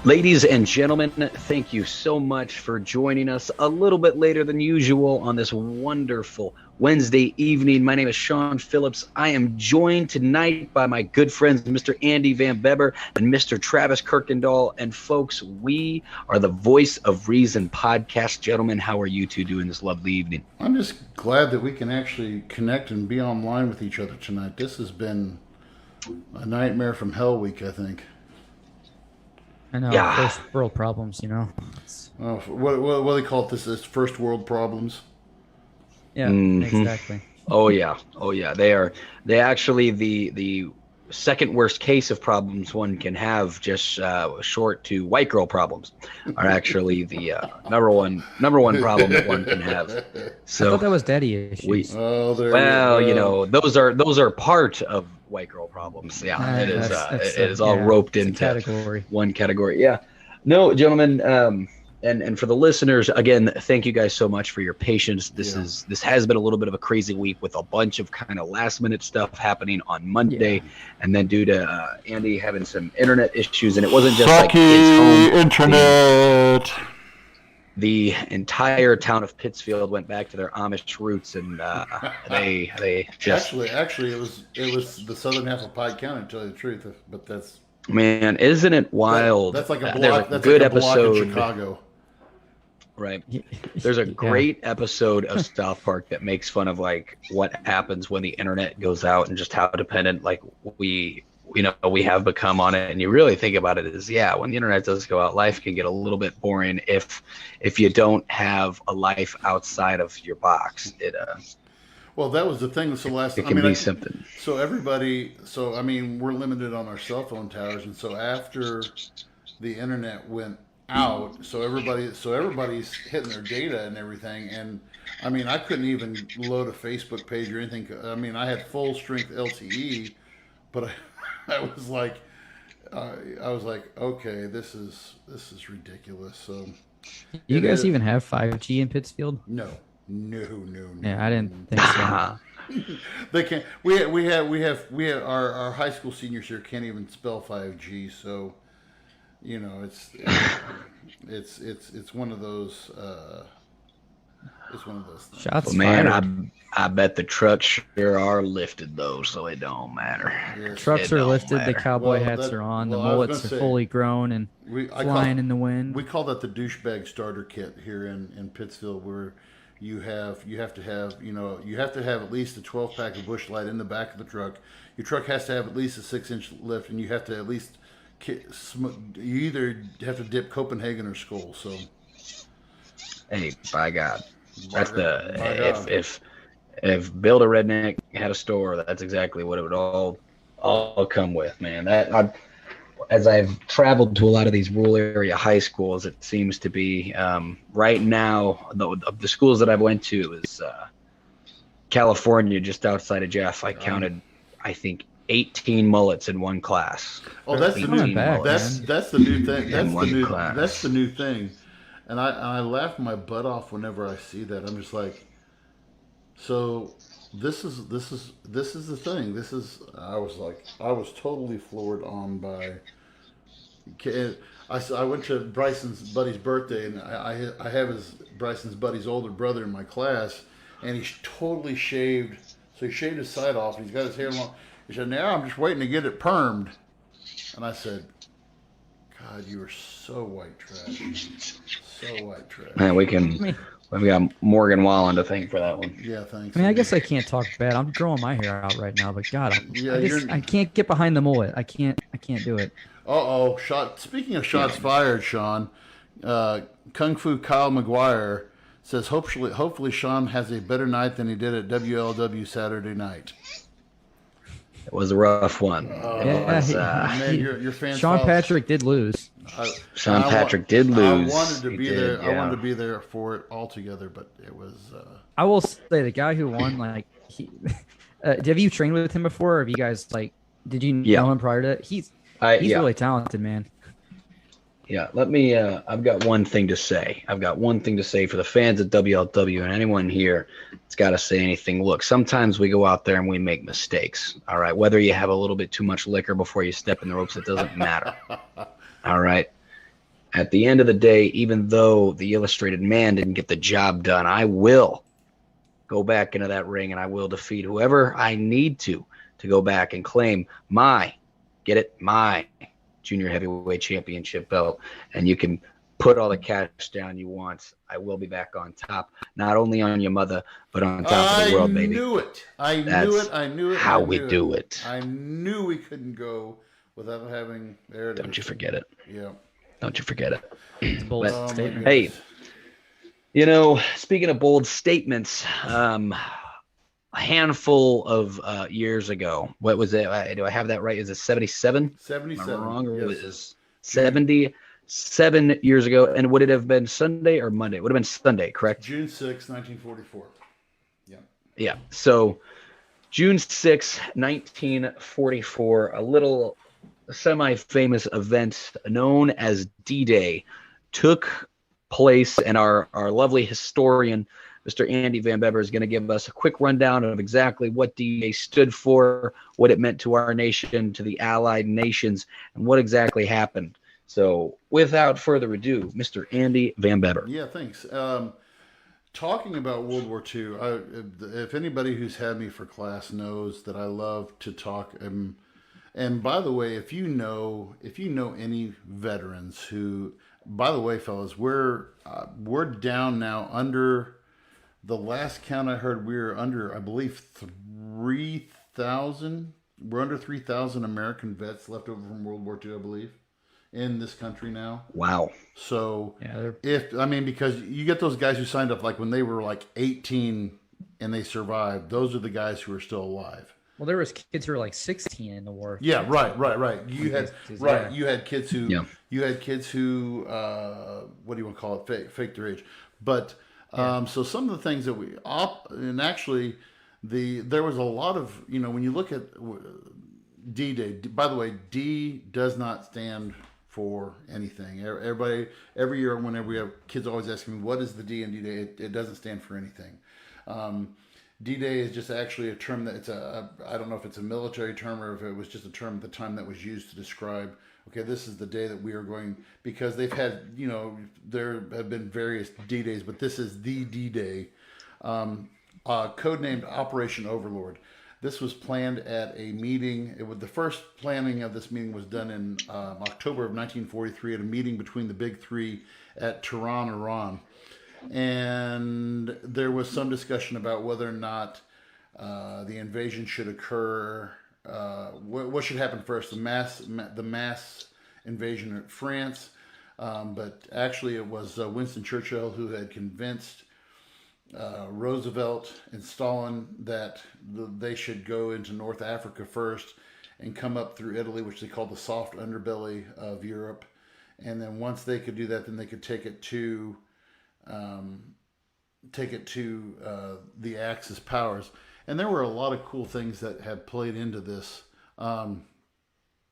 Ladies and gentlemen, thank you so much for joining us a little bit later than usual on this wonderful Wednesday evening. My name is Sean Phillips. I am joined tonight by my good friends, Mr. Andy Van Beber and Mr. Travis Kirkendall. And folks, we are the Voice of Reason podcast. Gentlemen, how are you two doing this lovely evening? I'm just glad that we can actually connect and be online with each other tonight. This has been a nightmare from hell week, I think. I know, first world problems, you know. What do they call it? This is first world problems. Yeah, exactly. Oh yeah. They actually the second worst case of problems one can have, just short to white girl problems, are actually the number one problem that one can have. So I thought that was daddy issues. Those are part of white girl problems. Yeah, it is all roped into one category. Yeah. No, gentlemen, and for the listeners, again, thank you guys so much for your patience. This has been a little bit of a crazy week with a bunch of kind of last minute stuff happening on Monday, and then due to Andy having some internet issues, and it wasn't just like his home internet. The entire town of Pittsfield went back to their Amish roots, and they just actually it was the southern half of Pike County, to tell you the truth. But that's, man, isn't it wild? That's like a block. There's a that's good like a block episode in Chicago. Right. There's a great episode of South Park that makes fun of like what happens when the internet goes out and just how dependent like we have become on it. And you really think about it as, when the internet does go out, life can get a little bit boring if you don't have a life outside of your box. Well, that was the thing. So it can be something. So we're limited on our cell phone towers, and so after the internet went out, so everybody's hitting their data and everything, and I mean, I couldn't even load a Facebook page or anything. I mean, I had full strength LTE, but I was like, okay, this is ridiculous. So, you guys even have 5G in Pittsfield? No. Yeah, I didn't think so. They can't. We have our high school seniors here can't even spell 5G. So, you know, it's one of those. It's one of those things. Shots fired. Man, I bet the trucks sure are lifted though, so it don't matter. Yes. Trucks are lifted. The cowboy hats are on. The mullets are fully grown and flying in the wind. We call that the douchebag starter kit here in Pittsfield, where you have to have at least a 12-pack of Busch Light in the back of the truck. Your truck has to have at least a 6-inch lift, and you have to at least you either have to dip Copenhagen or Skull. So, hey, by God, that's if Build a Redneck had a store, that's exactly what it would all come with, man. As I've traveled to a lot of these rural area high schools, it seems to be right now the schools that I've went to is California, just outside of Jeff. I counted, I think, 18 mullets in one class. Oh, that's the new that's the new thing. That's the new thing. And I laugh my butt off whenever I see that. I'm just like, so this is the thing. I was totally floored on by. I went to Bryson's buddy's birthday, and I have Bryson's buddy's older brother in my class, and he's totally shaved. So he shaved his side off, and he's got his hair long. He said, "Now I'm just waiting to get it permed." And I said, God, you are so white trash. So white trash. Man, we've got Morgan Wallen to thank for that one. Yeah, thanks. I mean, I guess I can't talk bad. I'm growing my hair out right now, but God, I can't get behind the mullet. I can't do it. Speaking of shots fired, Sean, Kung Fu Kyle McGuire says hopefully Sean has a better night than he did at WLW Saturday night. It was a rough one. Your fans. Sean Patrick did lose. Sean Patrick did lose. I wanted to be there. Yeah. I wanted to be there for it altogether, but it was. I will say the guy who won, like, have you trained with him before? Or have you guys did you know him prior to that? He's really talented, man. Yeah, let me. I've got one thing to say. For the fans of WLW and anyone here that's got to say anything. Look, sometimes we go out there and we make mistakes. All right, whether you have a little bit too much liquor before you step in the ropes, it doesn't matter. All right, at the end of the day, even though the Illustrated Man didn't get the job done, I will go back into that ring and I will defeat whoever I need to go back and claim my junior heavyweight championship belt. And you can put all the cash down you want. I will be back on top, not only on your mother, but on top of the world, baby. I knew it. How we do it. I knew we couldn't go without having. There it is. Don't you forget it. Yeah. Don't you forget it. It's a bold statement. Hey, speaking of bold statements, a handful of years ago, what was it? Do I have that right? Is it 77? 77. Am I wrong? Or yes. It was 77 years ago. And would it have been Sunday or Monday? It would have been Sunday, correct? June 6, 1944. Yeah. Yeah. So June 6, 1944, a little semi-famous event known as D-Day took place, and our lovely historian, Mr. Andy Van Beber, is going to give us a quick rundown of exactly what D-Day stood for, what it meant to our nation, to the Allied nations, and what exactly happened. So without further ado, Mr. Andy Van Beber. Yeah, thanks. Talking about World War II, if anybody who's had me for class knows that I love to talk. And by the way, if you know any veterans who, by the way, fellas, we're down now under. The last count I heard, we were under, I believe, 3,000. We're under 3,000 American vets left over from World War II, I believe, in this country now. Wow. So, because you get those guys who signed up like when they were like 18 and they survived, those are the guys who are still alive. Well, there was kids who were like 16 in the war. Yeah, right. You had kids who what do you want to call it? Fake their age, but. So some of the things that there was a lot of, when you look at D-Day, by the way, D does not stand for anything. Every year whenever we have kids always asking me, what is the D in D-Day? It doesn't stand for anything. D-Day is just actually a term that I don't know if it's a military term or if it was just a term at the time that was used to describe, okay, this is the day that we are going, because they've had, there have been various D-Days, but this is the D-Day, codenamed Operation Overlord. This was planned at a meeting. The first planning of this meeting was done in October of 1943 at a meeting between the big three at Tehran, Iran. And there was some discussion about whether or not the invasion should occur. What should happen first? The mass invasion of France, but actually it was Winston Churchill who had convinced Roosevelt and Stalin that they should go into North Africa first and come up through Italy, which they called the soft underbelly of Europe, and then once they could do that, then they could take it to the Axis powers. And there were a lot of cool things that had played into this. I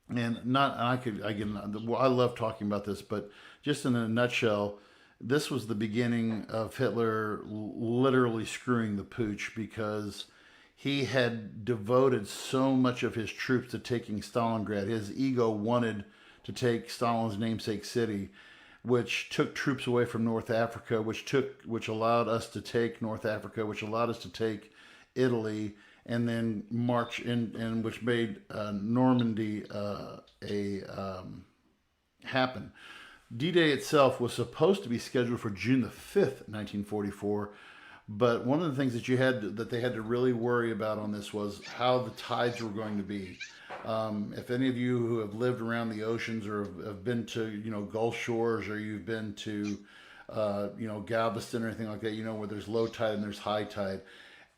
love talking about this, but just in a nutshell, this was the beginning of Hitler literally screwing the pooch, because he had devoted so much of his troops to taking Stalingrad. His ego wanted to take Stalin's namesake city, which took troops away from North Africa, which allowed us to take North Africa, which allowed us to take Italy, and then march in, and which made Normandy happen. D-Day itself was supposed to be scheduled for June the 5th, 1944, but one of the things that they had to really worry about on this was how the tides were going to be. If any of you who have lived around the oceans or have been to Gulf shores, or you've been to Galveston or anything like that, where there's low tide and there's high tide.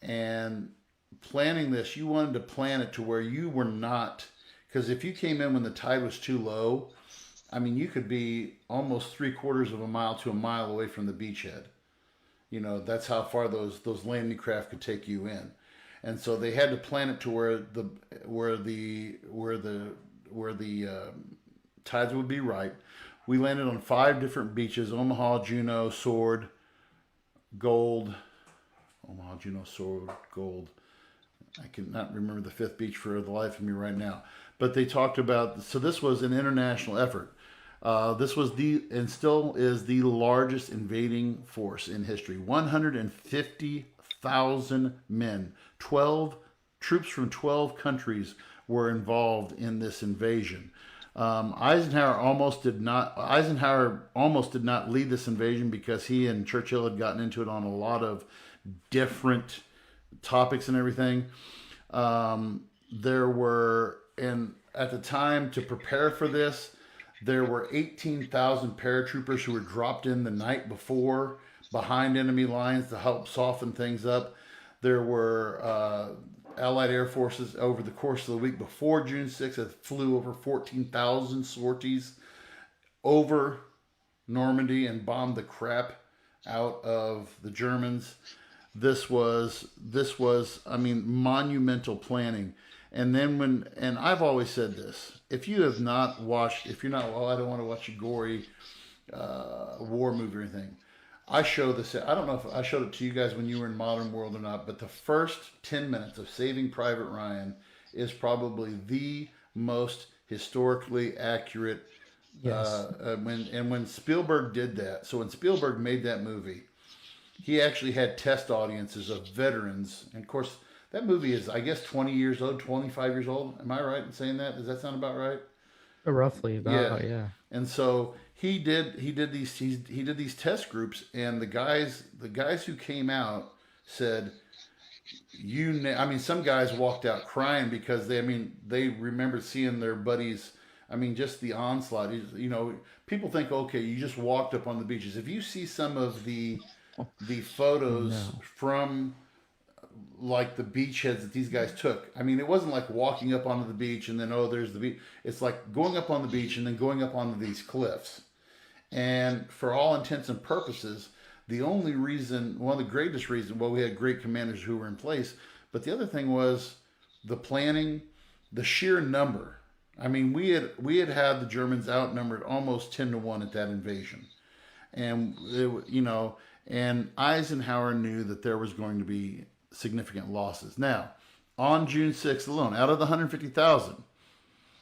And planning this, you wanted to plan it to where you were not, because if you came in when the tide was too low, you could be almost 3/4 of a mile to a mile away from the beachhead. That's how far those landing craft could take you in. And so they had to plan it to where the tides would be right. We landed on 5 different beaches: Omaha, Juneau, Sword, Gold. Omaha, Juneau, Sword, Gold. I cannot remember the 5th beach for the life of me right now. But they talked about, so this was an international effort. This was and still is the largest invading force in history. 150,000 men, 12 troops from 12 countries were involved in this invasion. Eisenhower almost did not lead this invasion because he and Churchill had gotten into it on a lot of different topics and everything. There were, and at the time to prepare for this, there were 18,000 paratroopers who were dropped in the night before behind enemy lines to help soften things up. There were Allied Air Forces over the course of the week before June 6th that flew over 14,000 sorties over Normandy and bombed the crap out of the Germans. This was, I mean, monumental planning. And then and I've always said this, if you're not, well, I don't want to watch a gory war movie or anything. I show this, I don't know if I showed it to you guys when you were in Modern World or not, but the first 10 minutes of Saving Private Ryan is probably the most historically accurate. Yes. When Spielberg did that, so when Spielberg made that movie, he actually had test audiences of veterans. And of course, that movie is, I guess, 20 years old, 25 years old. Am I right in saying that? Does that sound about right? Roughly about, yeah. And so he did these test groups, and the guys who came out said, some guys walked out crying because they remembered seeing their buddies. I mean, just the onslaught. You know, people think, okay, you just walked up on the beaches. If you see some of the photos from like the beachheads that these guys took, I mean, it wasn't like walking up onto the beach and then, oh, there's the beach. It's like going up on the beach and then going up onto these cliffs. And for all intents and purposes, one of the greatest reasons, well, we had great commanders who were in place, but the other thing was the planning, the sheer number. I mean, we had the Germans outnumbered almost 10-1 at that invasion. And, and Eisenhower knew that there was going to be significant losses. Now, on June 6th alone, out of the 150,000,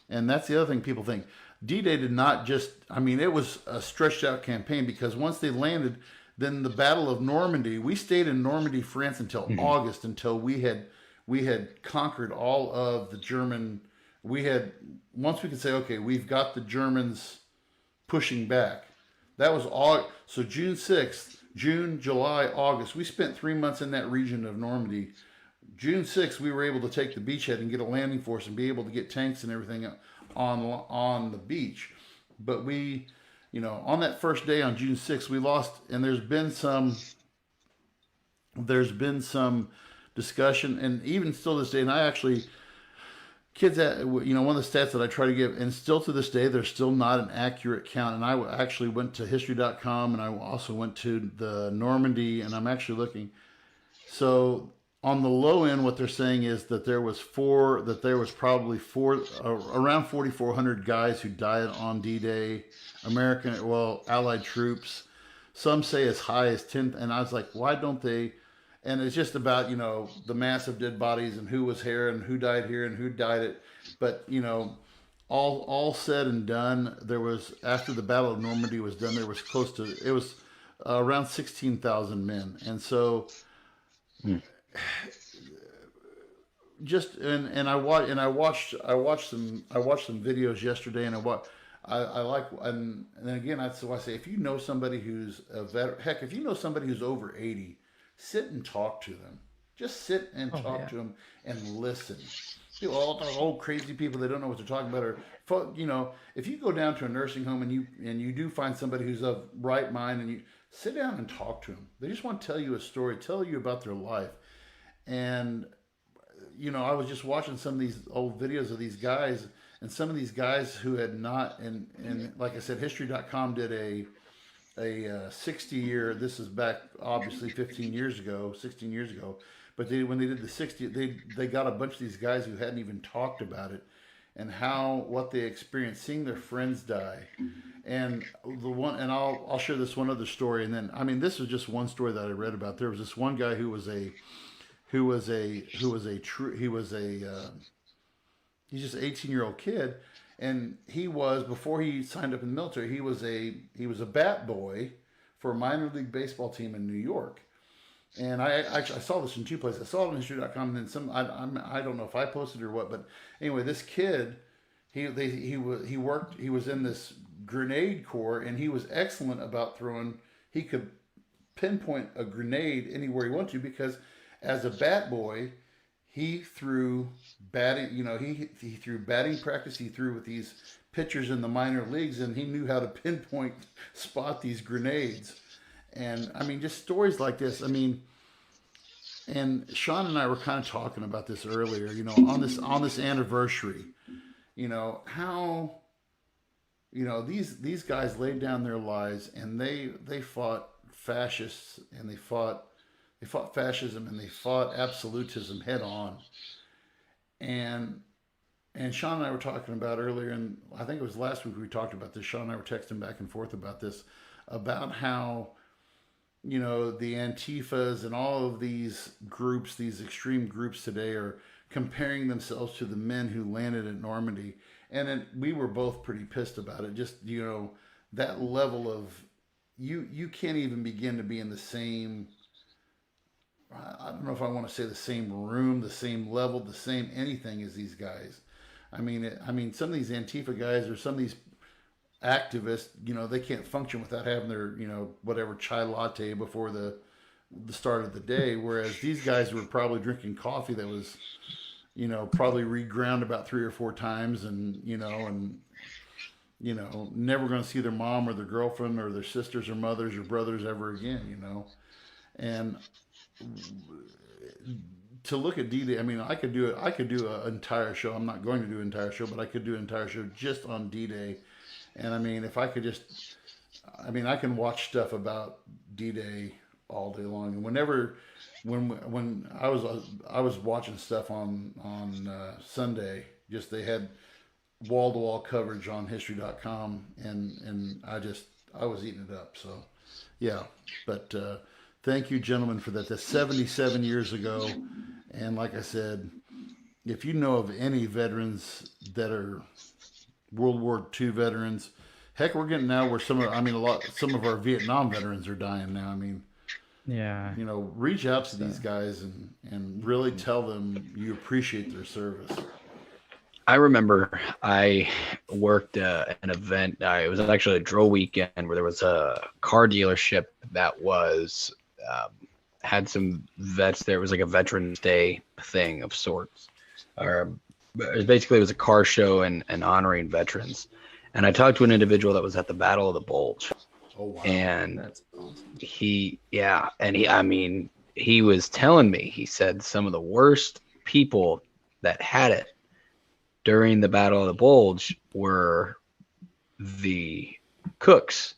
and that's the other thing people think, D-Day did not just, it was a stretched out campaign, because once they landed, then the Battle of Normandy, we stayed in Normandy, France until August, until we had conquered all of the German, once we could say, okay, we've got the Germans pushing back. That was all. So June 6th, June, July, August, we spent 3 months in that region of Normandy. June 6th, we were able to take the beachhead and get a landing force and be able to get tanks and everything on the beach. But we, on that first day on June 6th, we lost, and there's been some discussion, and even still this day, and I actually, kids that, one of the stats that I try to give, and still to this day, there's still not an accurate count. And I actually went to Historycom, and I also went to the Normandy, and I'm actually looking. So on the low end, what they're saying is that there was probably around 4,400 guys who died on D-Day, Allied troops. Some say as high as 10, and I was like, why don't they? And it's just about, the massive dead bodies and who was here and who died here and who died it. But, all said and done, there was, after the Battle of Normandy was done, there was around 16,000 men. And so I watched some videos yesterday, and and then again, that's why I say, if you know somebody who's a veteran, heck, if you know somebody who's over 80, sit and talk to them. Just sit and talk to them and listen. All the old crazy people, they don't know what they're talking about. Or, if you go down to a nursing home and you do find somebody who's of right mind, and you sit down and talk to them. They just want to tell you a story, tell you about their life. And, I was just watching some of these old videos of these guys, and some of these guys who had not, and like I said, History.com did a 60-year, this is back obviously 16 years ago, but when they did the 60, they got a bunch of these guys who hadn't even talked about it, and what they experienced, seeing their friends die. And I'll share this one other story, and then, this was just one story that I read about. There was this one guy he's just an 18-year-old kid, And he was, before he signed up in the military, he was a bat boy for a minor league baseball team in New York. And I saw this in two places. I saw it on History.com, and then I don't know if I posted it or what, but anyway, this kid, he was in this grenade corps, and he was excellent about throwing. He could pinpoint a grenade anywhere he wanted to, because as a bat boy, he threw batting. He threw batting practice. He threw with these pitchers in the minor leagues, and he knew how to pinpoint spot these grenades. And I mean, just stories like this. I mean, and Sean and I were kind of talking about this earlier. On this anniversary, how, these guys laid down their lives, and they fought fascists, and they fought fascism, and they fought absolutism head on. And Sean and I were talking about earlier, and I think it was last week we talked about this. Sean and I were texting back and forth about this, about how, the Antifas and all of these groups, these extreme groups today, are comparing themselves to the men who landed at Normandy. And we were both pretty pissed about it. Just, that level of, you can't even begin to be in the same, I don't know if I want to say the same room, the same level, the same anything as these guys. I mean, some of these Antifa guys, or some of these activists, they can't function without having their, whatever chai latte before the start of the day. Whereas these guys were probably drinking coffee that was, probably reground about 3 or 4 times, and, never going to see their mom or their girlfriend or their sisters or mothers or brothers ever again, And to look at D-Day, I mean, I could do an entire show. I'm not going to do an entire show, but I could do an entire show just on D-Day. And I mean, if I could just, I can watch stuff about D-Day all day long. And when I was watching stuff on Sunday, just they had wall-to-wall coverage on History.com, and I was eating it up. So, yeah. But thank you, gentlemen, for that. That's 77 years ago, and like I said, if you know of any veterans that are World War II veterans, heck, we're getting now where some of our Vietnam veterans are dying now. I mean, yeah, reach out to these guys and really tell them you appreciate their service. I remember I worked an event. It was actually a drill weekend where there was a car dealership that was had some vets there. It was like a Veterans Day thing of sorts. It was a car show and honoring veterans. And I talked to an individual that was at the Battle of the Bulge. Oh, wow. And that's awesome. he was telling me, he said some of the worst people that had it during the Battle of the Bulge were the cooks.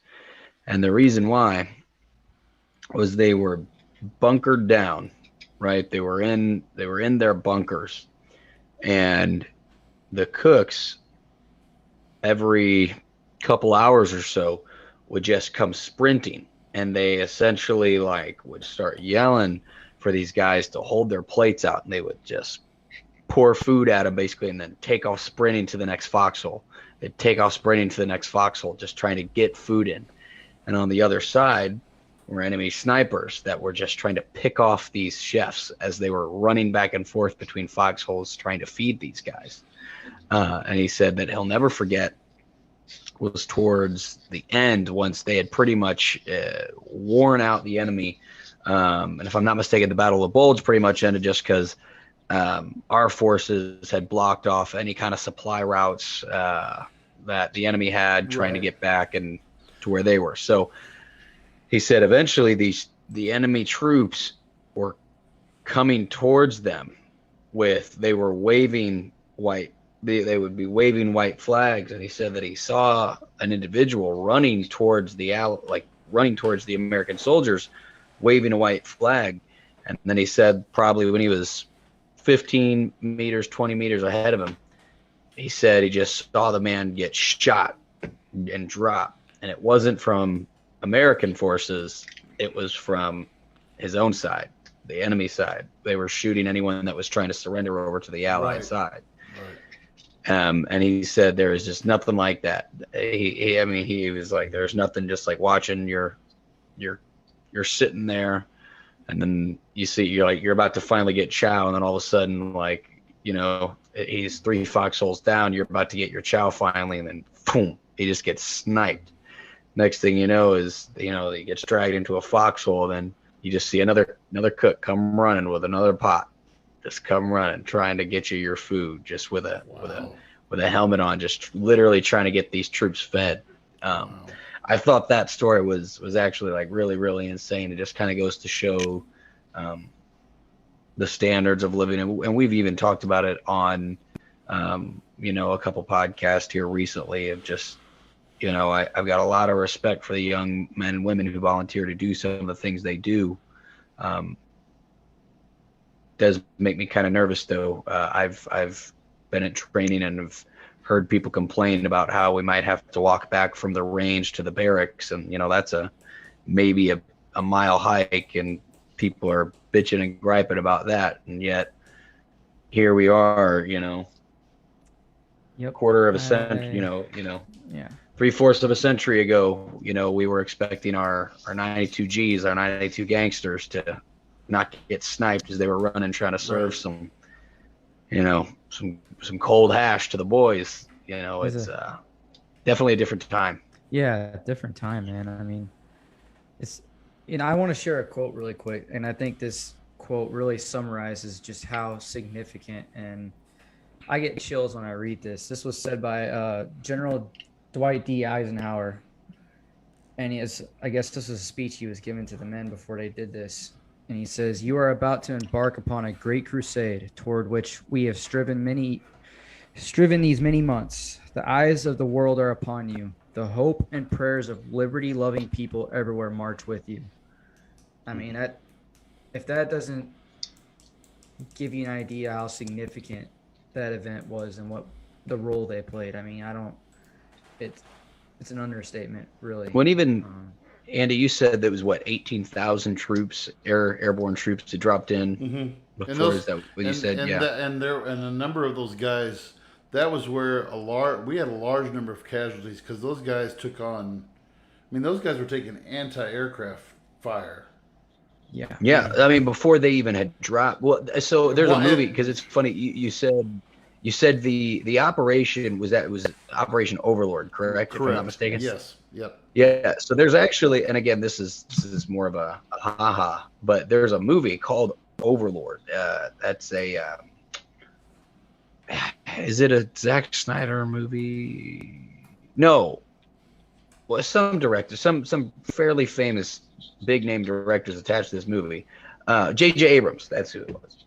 And the reason why was they were bunkered down, right? They were in their bunkers. And the cooks, every couple hours or so, would just come sprinting, and they essentially would start yelling for these guys to hold their plates out, and they would just pour food at them basically, and then take off sprinting to the next foxhole. They'd take off sprinting to the next foxhole, just trying to get food in. And on the other side were enemy snipers that were just trying to pick off these chefs as they were running back and forth between foxholes trying to feed these guys. And he said that he'll never forget was towards the end, once they had pretty much worn out the enemy. And if I'm not mistaken, the Battle of the Bulge pretty much ended just because our forces had blocked off any kind of supply routes that the enemy had trying to get back and to where they were. So he said eventually the enemy troops were coming towards them they were waving white. They would be waving white flags, and he said that he saw an individual running towards the American soldiers, waving a white flag. And then he said probably when he was 15 meters, 20 meters ahead of him, he said he just saw the man get shot and drop, and it wasn't from American forces, it was from his own side, the enemy side. They were shooting anyone that was trying to surrender over to the Allied side. Right. And he said there is just nothing like that. He was like, there's nothing just like watching you're sitting there, and then you see you're about to finally get chow, and then all of a sudden, like, he's 3 foxholes down, you're about to get your chow finally, and then boom, he just gets sniped. Next thing you know is, he gets dragged into a foxhole, then you just see another cook come running with another pot. Just come running, trying to get you your food, just with a helmet on, just literally trying to get these troops fed. I thought that story was actually like really, really insane. It just kind of goes to show the standards of living, and we've even talked about it on a couple podcasts here recently. Of just, I've got a lot of respect for the young men and women who volunteer to do some of the things they do. Does make me kind of nervous though. I've been at training and have heard people complain about how we might have to walk back from the range to the barracks, and that's maybe a mile hike, and people are bitching and griping about that, and yet here we are, quarter of a century, yeah, 3/4 of a century ago, we were expecting our 92 Gs, our 92 gangsters to not get sniped as they were running, trying to serve some cold hash to the boys. It's definitely a different time. Yeah, different time, man. I mean, it's, I want to share a quote really quick, and I think this quote really summarizes just how significant, and I get chills when I read this. This was said by General Dwight D. Eisenhower, and I guess this was a speech he was giving to the men before they did this. And he says, "You are about to embark upon a great crusade toward which we have striven these many months. The eyes of the world are upon you. The hope and prayers of liberty-loving people everywhere march with you." I mean, if that doesn't give you an idea how significant that event was and what the role they played, I mean, it's an understatement, really. When even Andy, you said there was 18,000 troops, airborne troops that dropped in before. Is that what you said? And a number of those guys. That was where we had a large number of casualties because those guys took on. I mean, those guys were taking anti-aircraft fire. Yeah. Yeah. I mean, before they even had dropped. Well, so there's a movie, because it's funny. You said the operation was Operation Overlord, correct? If I'm not mistaken. Yes. Yep. Yeah. So there's actually, and again, this is more of a haha, but there's a movie called Overlord. That's a. Is it a Zack Snyder movie? No. Well, some director, some fairly famous big name directors attached to this movie. J.J. Abrams, that's who it was.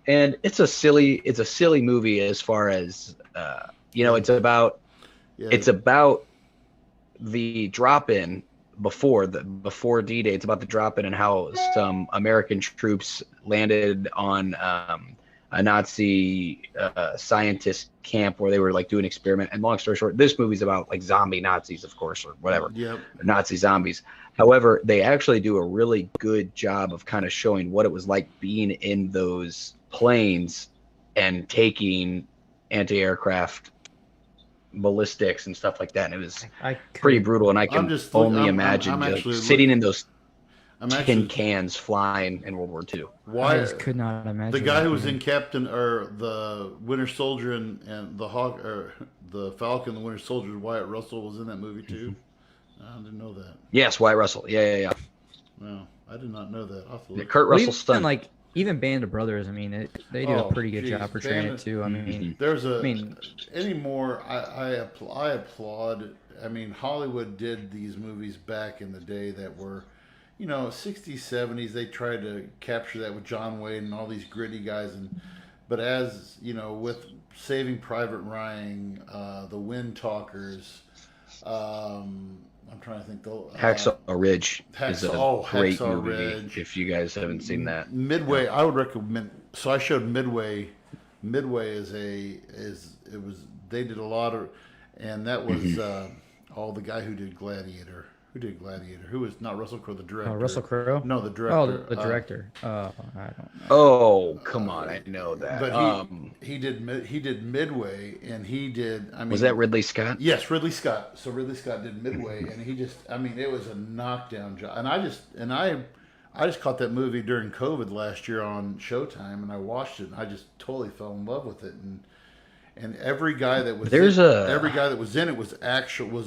And it's a silly movie as far as it's about the drop-in before D-Day. It's about the drop-in and how some American troops landed on a Nazi scientist camp where they were like doing an experiment. And long story short, this movie's about like zombie Nazis, of course, or whatever. Yep. Nazi zombies. However, they actually do a really good job of kind of showing what it was like being in those planes and taking anti-aircraft ballistics and stuff like that. And it was pretty brutal. And I can only imagine sitting in those tin cans flying in World War II. I just could not imagine. The guy who was in Captain or the Winter Soldier and the Hawk or the Falcon, the Winter Soldier, Wyatt Russell was in that movie too. I didn't know that. Yes, Wyatt Russell. Yeah. No, I did not know that. Kurt Russell stunned. Like even Band of Brothers. I mean, they do a pretty good job portraying it too. I mean, I applaud. I mean, Hollywood did these movies back in the day that were, 60s, 70s. They tried to capture that with John Wayne and all these gritty guys. But as, with Saving Private Ryan, The Wind Talkers, I'm trying to think. Hacksaw Ridge is a great Hacksaw movie. Ridge. If you guys haven't seen that, Midway, I would recommend. So I showed Midway. Midway they did a lot of, and that was the guy who did Gladiator. Who did Gladiator? Who was not Russell Crowe, the director? Russell Crowe? No, the director. Oh, the director. I don't know. Oh, come on, I know that. But he did Midway, and he did. I mean, was that Ridley Scott? Yes, Ridley Scott. So Ridley Scott did Midway, and he just. I mean, it was a knockdown job. And I just caught that movie during COVID last year on Showtime, and I watched it, and I just totally fell in love with it. And every guy that was every guy that was in it was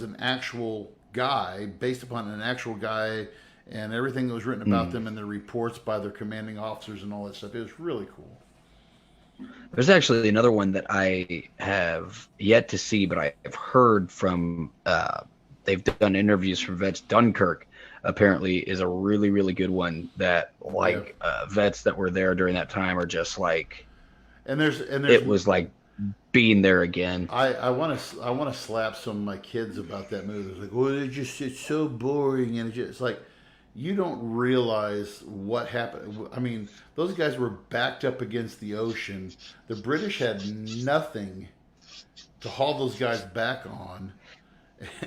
an actual guy, based upon an actual guy, and everything that was written about them and the reports by their commanding officers and all that stuff. It was really cool. There's actually another one that I have yet to see, but I've heard from they've done interviews for vets. Dunkirk apparently is a really, really good one that vets that were there during that time are just like, and there's it was like being there again. I want to slap some of my kids about that movie. It's like, well, it's so boring, and it's like, you don't realize what happened. I mean, those guys were backed up against the ocean. The British had nothing to haul those guys back on,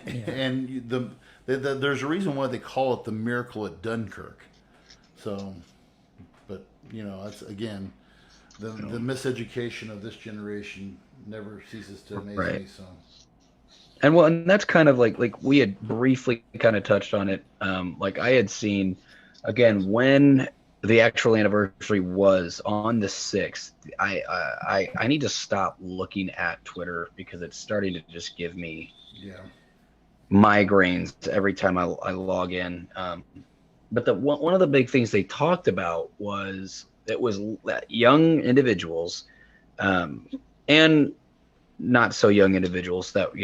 and there's a reason why they call it the miracle at Dunkirk. So, but that's again. The miseducation of this generation never ceases to amaze me. So, and that's kind of like we had briefly kind of touched on it. Like I had seen, again, when the actual anniversary was on the 6th. I need to stop looking at Twitter because it's starting to just give me migraines every time I log in. But one of the big things they talked about was. It was young individuals and not so young individuals that,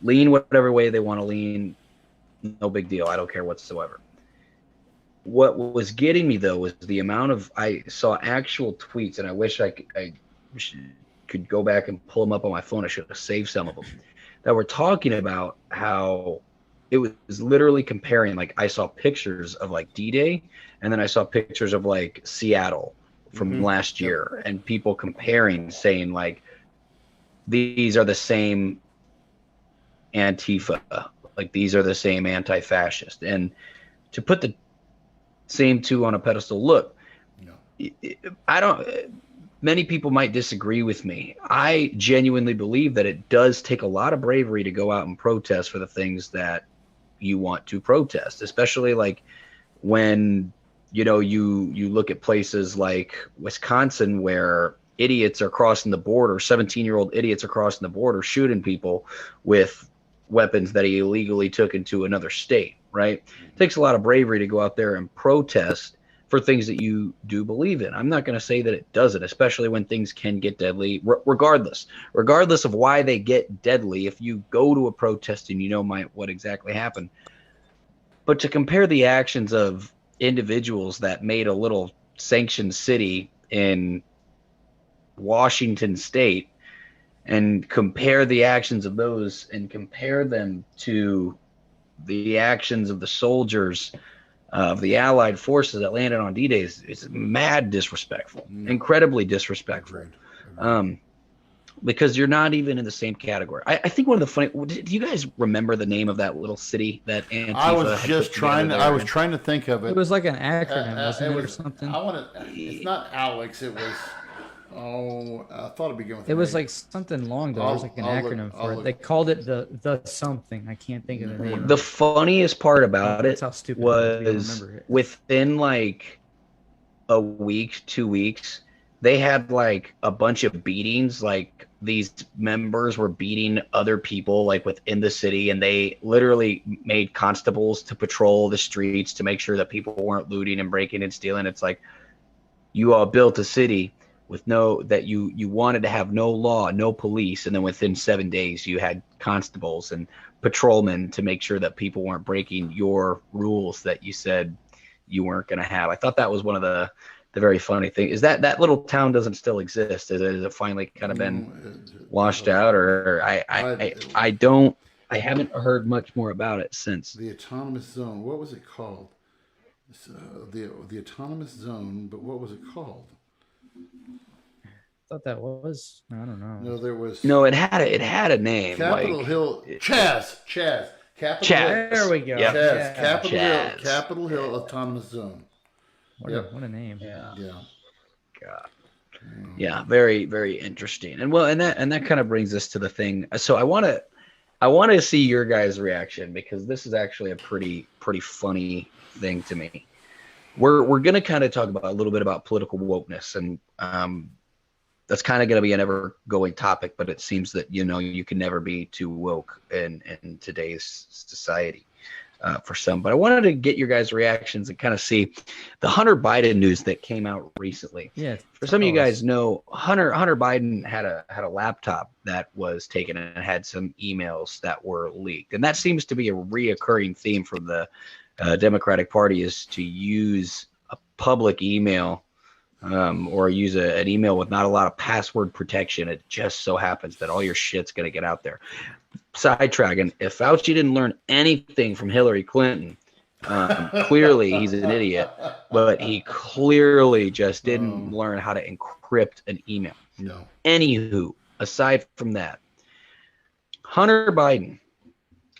lean whatever way they want to lean. No big deal. I don't care whatsoever. What was getting me, though, was the amount of I saw actual tweets, and I wish I could go back and pull them up on my phone. I should have saved some of them that were talking about how it was literally comparing, like I saw pictures of like D-Day, and then I saw pictures of like Seattle from last year, and people comparing, saying like, these are the same Antifa, like these are the same anti-fascist. And to put the same two on a pedestal, look, many people might disagree with me. I genuinely believe that it does take a lot of bravery to go out and protest for the things that you want to protest, especially like when you look at places like Wisconsin where idiots are crossing the border, 17-year-old idiots are crossing the border shooting people with weapons that he illegally took into another state, right? It takes a lot of bravery to go out there and protest for things that you do believe in. I'm not going to say that it doesn't, especially when things can get deadly, regardless of why they get deadly. If you go to a protest and what exactly happened. But to compare the actions of individuals that made a little sanctioned city in Washington State and compare the actions of those and compare them to the actions of the soldiers of the Allied forces that landed on D-Day is mad disrespectful, incredibly disrespectful, because you're not even in the same category. I think one of the funny. Do you guys remember the name of that little city that Antifa? I was trying to think of it. It was like an acronym, wasn't it, or something? It's not Alex. It was. Oh, I thought it began with. It was like something long though. It was like an acronym for it. They called it the something. I can't think of the name. The funniest part about it how stupid was within like a week, 2 weeks, they had like a bunch of beatings. Like these members were beating other people like within the city, and they literally made constables to patrol the streets to make sure that people weren't looting and breaking and stealing. It's like, you all built a city with you wanted to have no law, no police, and then within 7 days you had constables and patrolmen to make sure that people weren't breaking your rules that you said you weren't going to have. I thought that was one of the very funny things. Is that little town doesn't still exist? Has it finally kind of been washed out, or I haven't heard much more about it since. The autonomous zone. What was it called? The autonomous zone, but what was it called? I thought that was, I don't know. No, there was. No, it had a name. Capitol Hill. Chaz. Chaz. There we go. Yep. Chaz. Capitol Hill Autonomous Zone. What a name. Yeah. God. Yeah, very, very interesting. And that kind of brings us to the thing. So I want to see your guys' reaction, because this is actually a pretty funny thing to me. We're going to kind of talk about a little bit about political wokeness, and that's kind of going to be an ever-going topic, but it seems that, you can never be too woke in today's society for some. But I wanted to get your guys' reactions and kind of see the Hunter Biden news that came out recently. Yeah. For some of you guys know, Hunter Biden had a laptop that was taken and had some emails that were leaked. And that seems to be a reoccurring theme from the Democratic Party, is to use a public email or use an email with not a lot of password protection. It just so happens that all your shit's going to get out there. Sidetracking, if Fauci didn't learn anything from Hillary Clinton, clearly he's an idiot, but he clearly just didn't learn how to encrypt an email. No. Anywho, aside from that, Hunter Biden,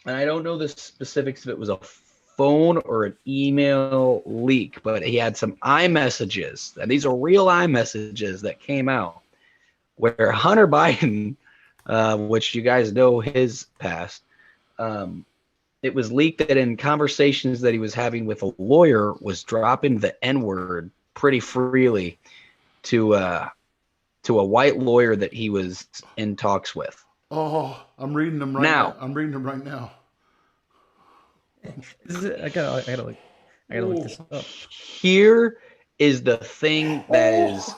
and I don't know the specifics if it was a phone or an email leak, but he had some iMessages, and these are real iMessages that came out, where Hunter Biden, which you guys know his past, it was leaked that in conversations that he was having with a lawyer, was dropping the N-word pretty freely to a white lawyer that he was in talks with. Oh, I'm reading them right now. I'm reading them right now. I gotta look this up. Here is the thing that is.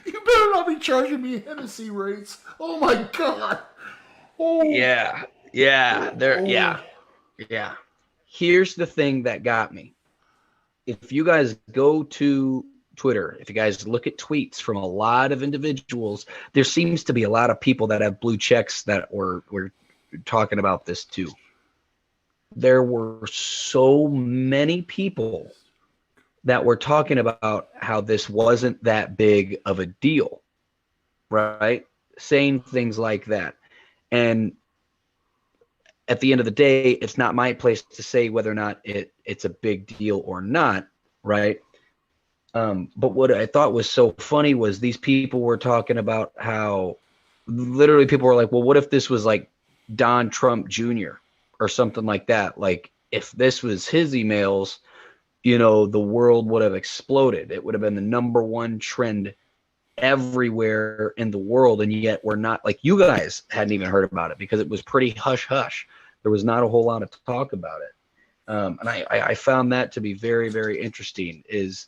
You better not be charging me Hennessy rates. Oh my God. Oh. Yeah. Here's the thing that got me. If you guys go to Twitter, if you guys look at tweets from a lot of individuals, there seems to be a lot of people that have blue checks that were talking about this too. There were so many people that were talking about how this wasn't that big of a deal, right? Saying things like that. And at the end of the day, it's not my place to say whether or not it's a big deal or not, right? But what I thought was so funny was these people were talking about how literally people were like, well, what if this was like Don Trump Jr. or something like that? Like, if this was his emails, the world would have exploded. It would have been the number one trend everywhere in the world. And yet we're not, like, you guys hadn't even heard about it because it was pretty hush hush. There was not a whole lot of talk about it. And I found that to be very, very interesting, is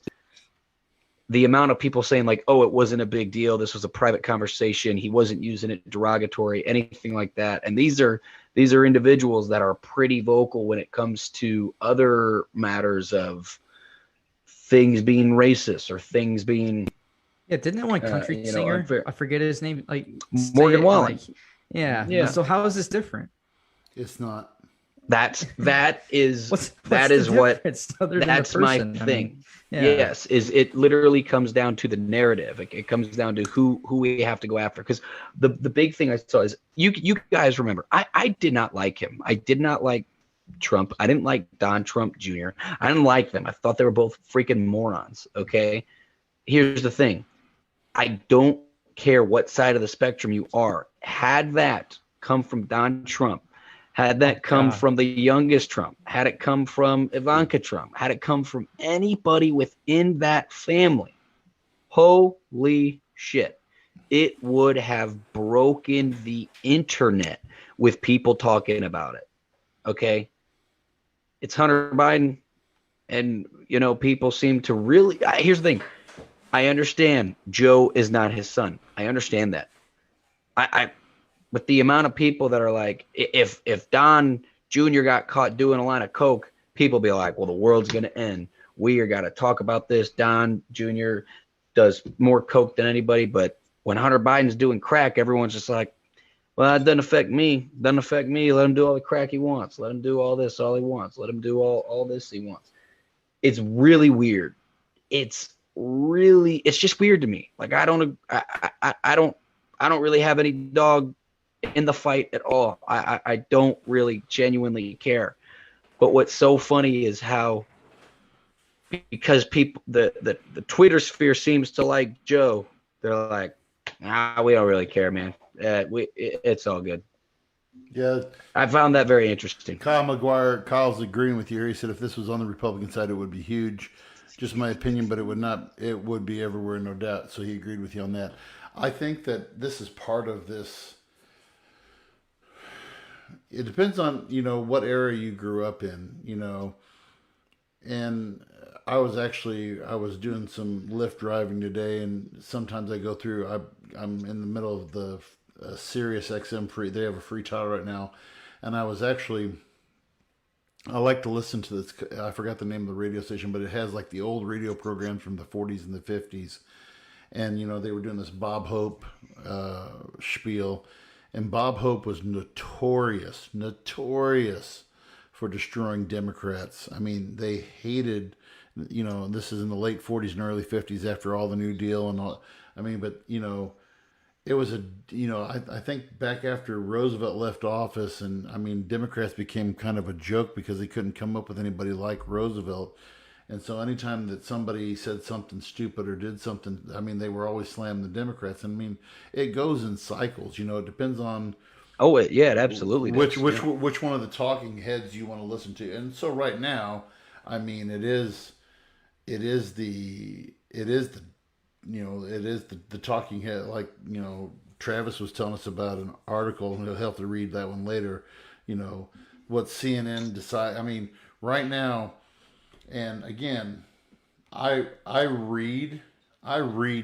the amount of people saying like, oh, it wasn't a big deal. This was a private conversation. He wasn't using it derogatory, anything like that. And these are individuals that are pretty vocal when it comes to other matters of things being racist or things being. Yeah, didn't that one country singer? I forget his name. Like Morgan Wallen. Yeah. So how is this different? It's not. That's my thing. Yeah. Yes, is it literally comes down to the narrative. It comes down to who we have to go after. Because the big thing I saw is you guys remember, I did not like him. I did not like Trump. I didn't like Don Trump Jr. I didn't like them. I thought they were both freaking morons. Okay. Here's the thing. I don't care what side of the spectrum you are. Had that come from Don Trump, had that come from the youngest Trump, had it come from Ivanka Trump, had it come from anybody within that family, holy shit, it would have broken the internet with people talking about it. Okay? It's Hunter Biden, and, people seem to really. Here's the thing. I understand Joe is not his son. I understand that. But the amount of people that are like, if Don Jr. got caught doing a line of coke, people be like, well, the world's going to end. We are got to talk about this. Don Jr. does more coke than anybody. But when Hunter Biden's doing crack, everyone's just like, well, it doesn't affect me. Doesn't affect me. Let him do all the crack he wants. Let him do all this, all he wants. Let him do all this he wants. It's really weird. It's just weird to me. Like, I don't really have any dog in the fight at all. I don't really genuinely care. But what's so funny is how, because people, the Twitter sphere seems to like Joe, they're like, we don't really care, man. It's all good. Yeah, I found that very interesting. Kyle's agreeing with you here. He said if this was on the Republican side, it would be huge. Just my opinion, but it would not. It would be everywhere, no doubt. So he agreed with you on that. I think that this is part of this. It depends on, what era you grew up in, and I was doing some Lyft driving today, and sometimes I go through. I'm in the middle of the Sirius XM free. They have a free title right now, and I like to listen to this. I forgot the name of the radio station, but it has like the old radio programs from the 40s and the 50s, and they were doing this Bob Hope spiel, and Bob Hope was notorious for destroying Democrats. I mean, they hated. This is in the late 40s and early 50s after all the New Deal and all. I mean, but it was I think back after Roosevelt left office, and I mean, Democrats became kind of a joke because they couldn't come up with anybody like Roosevelt. And so anytime that somebody said something stupid or did something, I mean, they were always slamming the Democrats. And I mean, it goes in cycles, it depends on. Oh, it absolutely does. Which one of the talking heads you want to listen to. And so right now, I mean, it is the talking head, like, Travis was telling us about an article, and he'll have to read that one later, what CNN decide. I mean, right now, and again, I read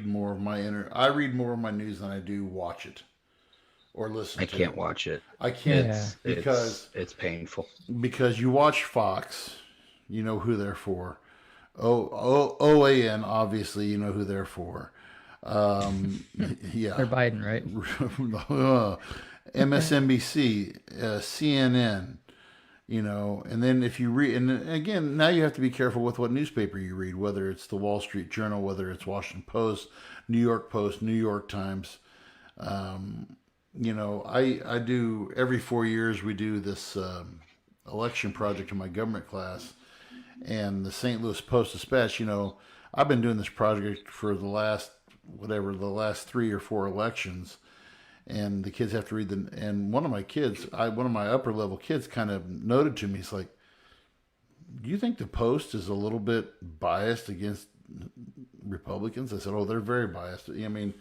more of my news than I do watch it or listen to it. I can't watch it. I can't because it's painful. Because you watch Fox, you know who they're for. OAN, obviously, you know who they're for. Yeah. They're Biden, right? MSNBC, CNN, and then if you read, and again, now you have to be careful with what newspaper you read, whether it's the Wall Street Journal, whether it's Washington Post, New York Post, New York Times. I do, every 4 years, we do this election project in my government class. And the St. Louis Post-Dispatch, I've been doing this project for the last 3 or 4 elections, and the kids have to read and one of my upper level kids kind of noted to me, he's like, do you think the Post is a little bit biased against Republicans? I said, oh, they're very biased. I mean,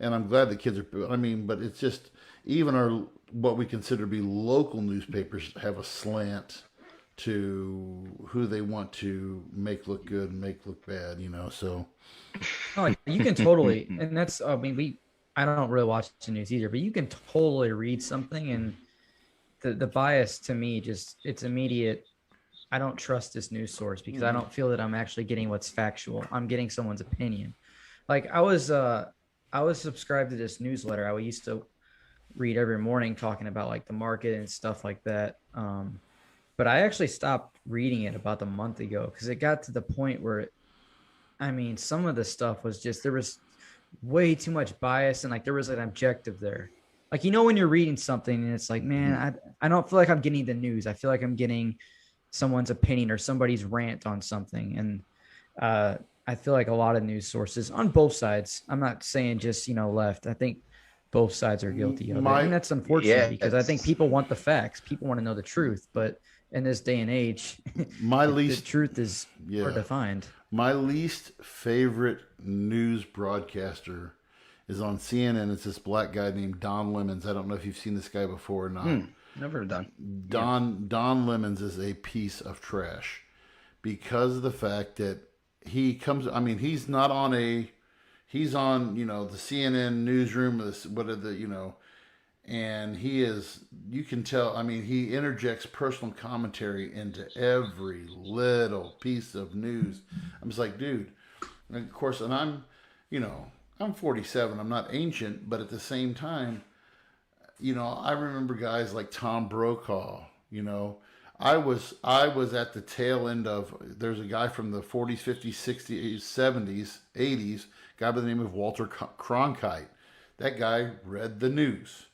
and I'm glad the kids are, but it's just, even what we consider to be local newspapers have a slant to who they want to make look good and make look bad, so. Oh, you can totally, and that's, I don't really watch the news either, but you can totally read something, and the bias to me, just, it's immediate. I don't trust this news source because I don't feel that I'm actually getting what's factual. I'm getting someone's opinion. Like I was subscribed to this newsletter I used to read every morning talking about like the market and stuff like that. But I actually stopped reading it about a month ago because it got to the point where, some of the stuff was just, there was way too much bias, and like there was an objective there. Like, when you're reading something and it's like, man, I don't feel like I'm getting the news. I feel like I'm getting someone's opinion or somebody's rant on something. And I feel like a lot of news sources on both sides, I'm not saying just, left. I think both sides are guilty of it. And that's unfortunate because I think people want the facts. People want to know the truth. But in this day and age, the truth is hard to find. My least favorite news broadcaster is on CNN. It's this black guy named Don Lemons. I don't know if you've seen this guy before or not. Never heard of Don Lemons is a piece of trash because of the fact that he comes. He's not on he's on, the CNN newsroom, and he is, you can tell, he interjects personal commentary into every little piece of news. I'm just like, dude, and of course, and I'm 47, I'm not ancient, but at the same time, I remember guys like Tom Brokaw, I was at the tail end of, there's a guy from the 40s, 50s, 60s, 70s, 80s, guy by the name of Walter Cronkite. That guy read the news.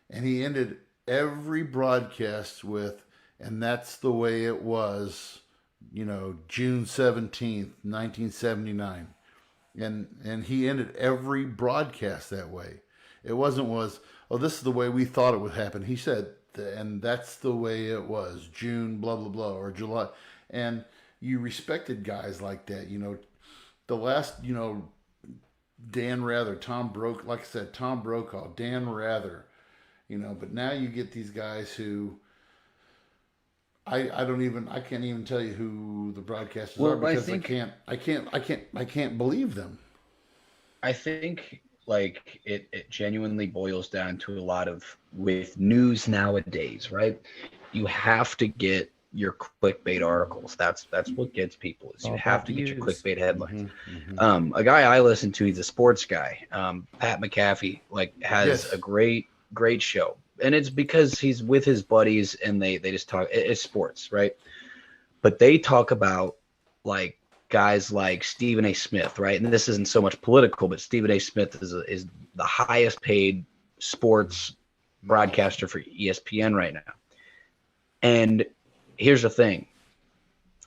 And he ended every broadcast with, and that's the way it was, June 17th, 1979. And he ended every broadcast that way. It was, oh, this is the way we thought it would happen. He said, and that's the way it was, June, blah, blah, blah, or July. And you respected guys like that. The last, Dan Rather, Tom Brokaw, Dan Rather, but now you get these guys who I can't even tell you who the broadcasters are, because I can't believe them. I think like it genuinely boils down to a lot of, with news nowadays, right? You have to get your clickbait articles. That's what gets people, is you have to get your clickbait headlines. A guy I listen to, he's a sports guy, Pat McAfee, has a great show, and it's because he's with his buddies and they just talk. It's sports, right? But they talk about like guys like Stephen A. Smith, right? And this isn't so much political, but Stephen A. Smith is the highest paid sports broadcaster for ESPN right now. And here's the thing.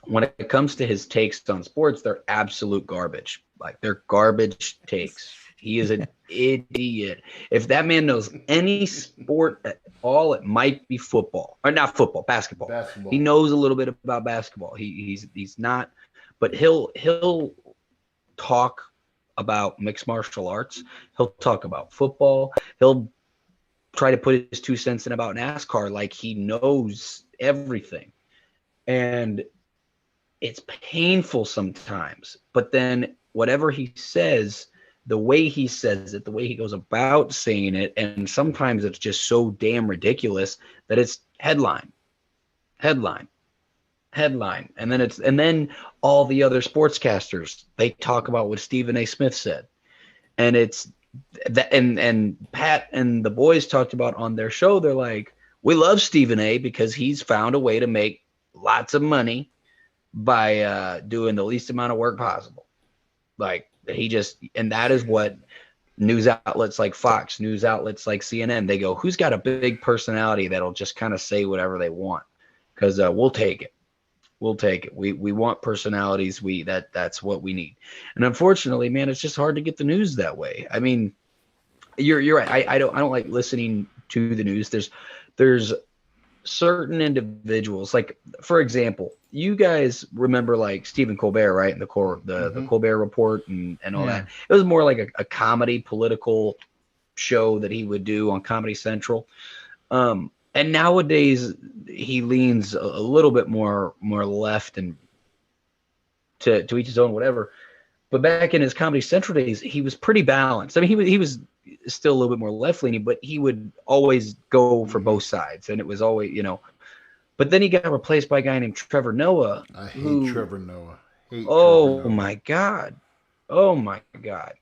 When it comes to his takes on sports, they're absolute garbage. Like, they're garbage takes. He is an idiot. If that man knows any sport at all, it might be football. Or not football, basketball. He knows a little bit about basketball. He's not, but he'll talk about mixed martial arts. He'll talk about football. He'll try to put his 2 cents in about NASCAR like he knows everything. And it's painful sometimes. But then whatever he says, the way he says it, the way he goes about saying it, and sometimes it's just so damn ridiculous that it's headline. And then all the other sportscasters, they talk about what Stephen A. Smith said. And it's that, and Pat and the boys talked about on their show, they're like, we love Stephen A. because he's found a way to make lots of money by doing the least amount of work possible. Like, and that is what news outlets like Fox, news outlets like CNN, they go, who's got a big personality that'll just kind of say whatever they want? Because we'll take it. We want personalities. That's what we need. And unfortunately, man, it's just hard to get the news that way. I mean, you're right. I don't like listening to the news. There's certain individuals, like, for example, you guys remember like Stephen Colbert, right? And the Colbert Report and all that. It was more like a comedy political show that he would do on Comedy Central. And nowadays he leans a little bit more left, and to each his own, whatever. But back in his Comedy Central days, he was pretty balanced. I mean, he was still a little bit more left-leaning, but he would always go for both sides, and it was always, But then he got replaced by a guy named Trevor Noah. I hate Trevor Noah. My God. Oh, my God.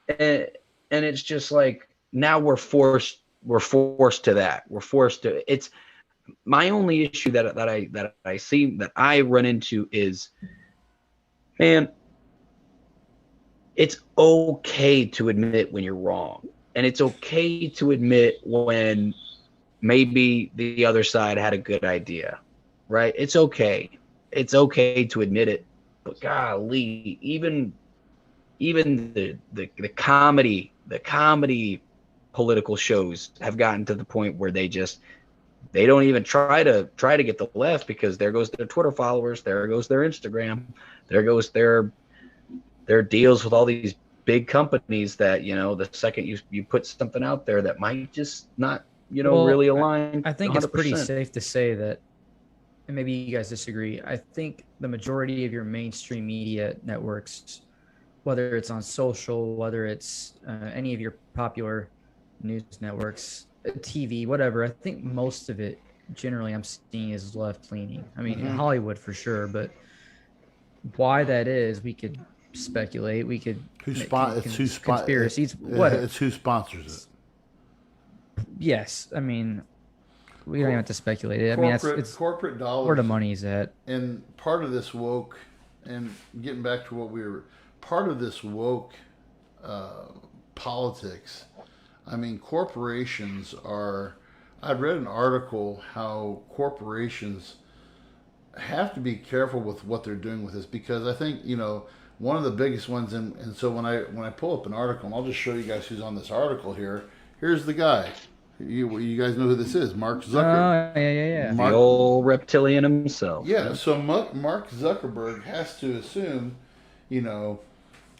And it's just like, now we're forced to that. We're forced to. It's my only issue that I see, that I run into is, man, it's okay to admit when you're wrong, and it's okay to admit when maybe the other side had a good idea, right? It's okay to admit it. But golly, even the comedy political shows have gotten to the point where they don't even try to get the left, because there goes their Twitter followers, there goes their Instagram, there goes their deals with all these big companies that, the second you put something out there that might just not, really align. I think 100%. It's pretty safe to say that, and maybe you guys disagree, I think the majority of your mainstream media networks, whether it's on social, whether it's any of your popular news networks, TV, whatever, I think most of it generally I'm seeing is left-leaning. I mean, in Hollywood for sure, but why that is, we could speculate. We could conspiracies. It's who sponsors it. Yes, I mean, we don't even have to speculate. I mean, it's corporate dollars, where the money's at. And part of this woke, and getting back to what part of this woke politics, I mean, corporations are. I read an article how corporations have to be careful with what they're doing with this, because I think, one of the biggest ones, and so when I pull up an article, and I'll just show you guys who's on this article here. Here's the guy. You guys know who this is? Mark Zuckerberg. Oh, yeah. The old reptilian himself. Yeah. So Mark Zuckerberg has to assume,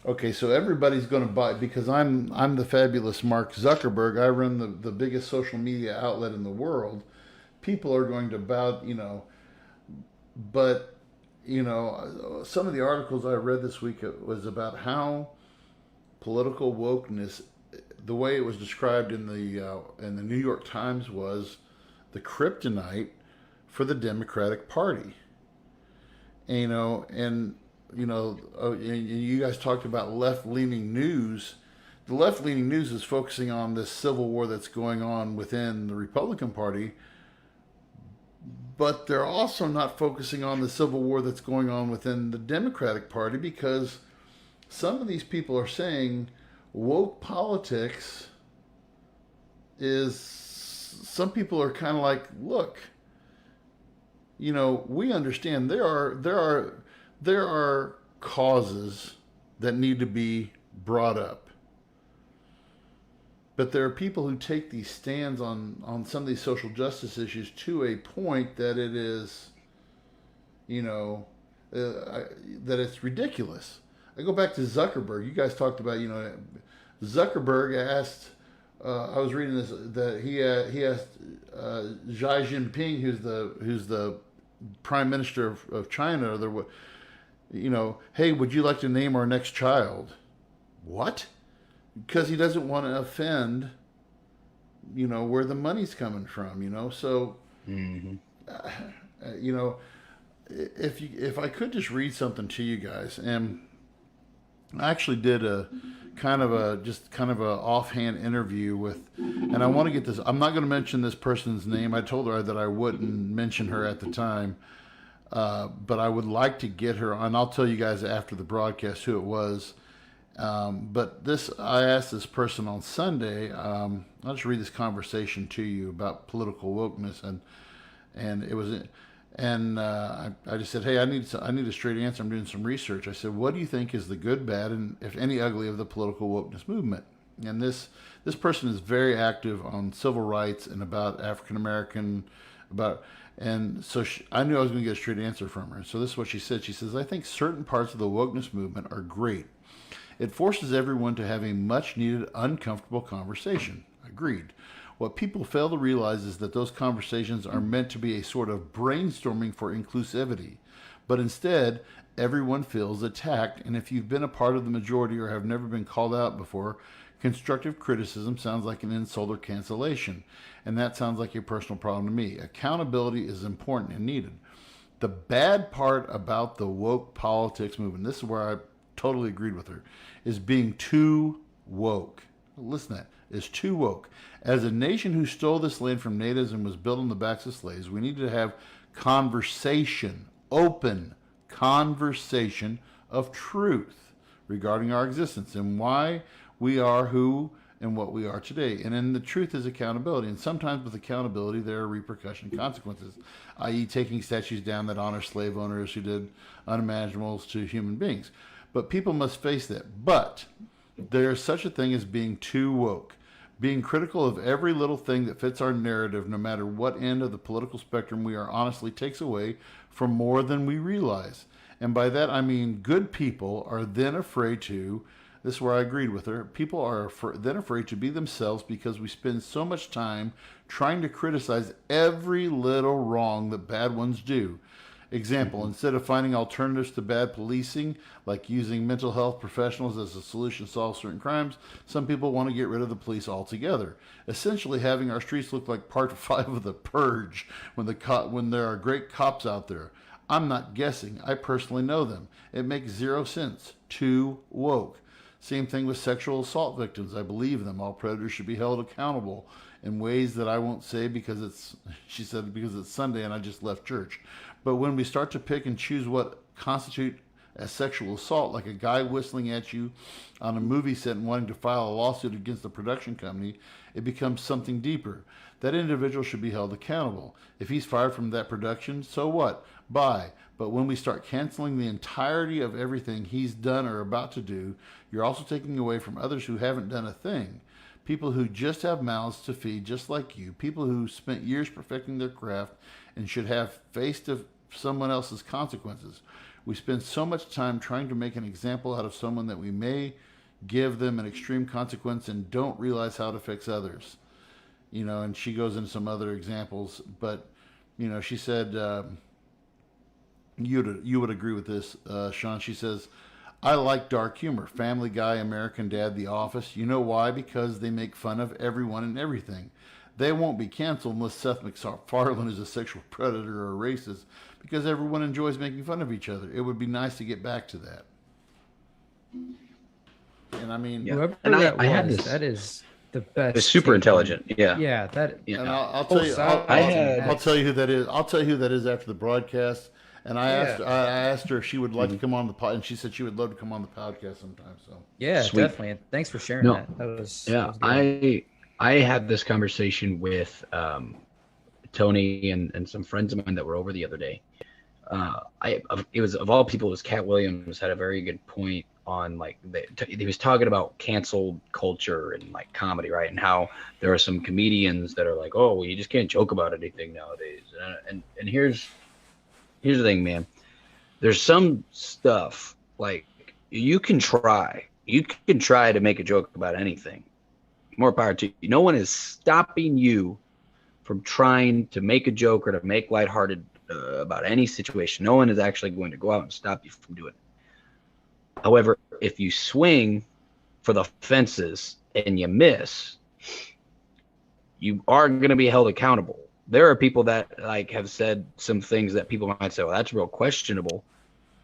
okay, so everybody's going to buy, because I'm the fabulous Mark Zuckerberg. I run the biggest social media outlet in the world. People are going to bow, but some of the articles I read this week was about how political wokeness, the way it was described in the New York Times, was the kryptonite for the Democratic Party. And you guys talked about left-leaning news. The left-leaning news is focusing on this civil war that's going on within the Republican Party, but they're also not focusing on the civil war that's going on within the Democratic Party, because some of these people are saying woke politics is, some people are kind of like, look, we understand there are causes that need to be brought up. But there are people who take these stands on some of these social justice issues to a point that it is, that it's ridiculous. I go back to Zuckerberg. You guys talked about, Zuckerberg asked, I was reading this, that he asked Xi Jinping, who's the Prime Minister of China, hey, would you like to name our next child? What? Because he doesn't want to offend, where the money's coming from, so, if I could just read something to you guys, and I actually did a kind of a offhand interview with, and I want to get this, I'm not going to mention this person's name. I told her that I wouldn't mention her at the time, but I would like to get her on. I'll tell you guys after the broadcast who it was. But I asked this person on Sunday. I'll just read this conversation to you about political wokeness, and it was, and I just said, hey, I need a straight answer. I'm doing some research. I said, what do you think is the good, bad, and if any ugly of the political wokeness movement? And this person is very active on civil rights and about African American, and so I knew I was going to get a straight answer from her. So this is what she said. She says, I think certain parts of the wokeness movement are great. It forces everyone to have a much-needed, uncomfortable conversation. Agreed. What people fail to realize is that those conversations are meant to be a sort of brainstorming for inclusivity. But instead, everyone feels attacked, and if you've been a part of the majority or have never been called out before, constructive criticism sounds like an insult or cancellation, and that sounds like a personal problem to me. Accountability is important and needed. The bad part about the woke politics movement, this is where I totally agreed with her, is being too woke. Listen to that. Is too woke. As a nation who stole this land from natives and was built on the backs of slaves, we need to have conversation, open conversation of truth regarding our existence and why we are who and what we are today. And then the truth is accountability. And sometimes with accountability, there are repercussion consequences, i.e. taking statues down that honor slave owners who did unimagiнаbles to human beings. But people must face that. But there is such a thing as being too woke. Being critical of every little thing that fits our narrative, no matter what end of the political spectrum we are, honestly takes away from more than we realize. And by that I mean good people are then afraid to, this is where I agreed with her, people are then afraid to be themselves because we spend so much time trying to criticize every little wrong that bad ones do. Example, instead of finding alternatives to bad policing, like using mental health professionals as a solution to solve certain crimes, some people want to get rid of the police altogether. Essentially having our streets look like part 5 of The Purge when there are great cops out there. I'm not guessing. I personally know them. It makes zero sense. Too woke. Same thing with sexual assault victims. I believe them. All predators should be held accountable in ways that I won't say because she said because it's Sunday and I just left church. But when we start to pick and choose what constitute as sexual assault, like a guy whistling at you on a movie set and wanting to file a lawsuit against the production company, it becomes something deeper. That individual should be held accountable. If he's fired from that production, so what? Bye. But when we start canceling the entirety of everything he's done or about to do, you're also taking away from others who haven't done a thing. People who just have mouths to feed, just like you. People who spent years perfecting their craft and should have faced someone else's consequences. We spend so much time trying to make an example out of someone that we may give them an extreme consequence and don't realize how it affects others. You know, and she goes into some other examples, but, you know, she said, you would agree with this, Sean. She says, I like dark humor. Family Guy, American Dad, The Office. You know why? Because they make fun of everyone and everything. They won't be canceled unless Seth MacFarlane is a sexual predator or a racist, because everyone enjoys making fun of each other. It would be nice to get back to that. And I mean, whoever I had this. That is the best. It's super intelligent. Yeah. Yeah. That. Yeah. And I'll tell you. I'll tell you who that is. I'll tell you who that is after the broadcast. And I asked her if she would like to come on the pod, and she said she would love to come on the podcast sometime. So yeah, Sweet. Definitely. And thanks for sharing that. That was I had this conversation with Tony and some friends of mine that were over the other day. It was, of all people, it was Cat Williams had a very good point on, like, he was talking about cancel culture and like comedy, right? And how there are some comedians that are like, oh, well, you just can't joke about anything nowadays. And here's the thing, man. There's some stuff, like, you can try to make a joke about anything. More power to you. No one is stopping you from trying to make a joke or to make lighthearted about any situation. No one is actually going to go out and stop you from doing it. However, if you swing for the fences and you miss, you are going to be held accountable. There are people that, like, have said some things that people might say, well, that's real questionable,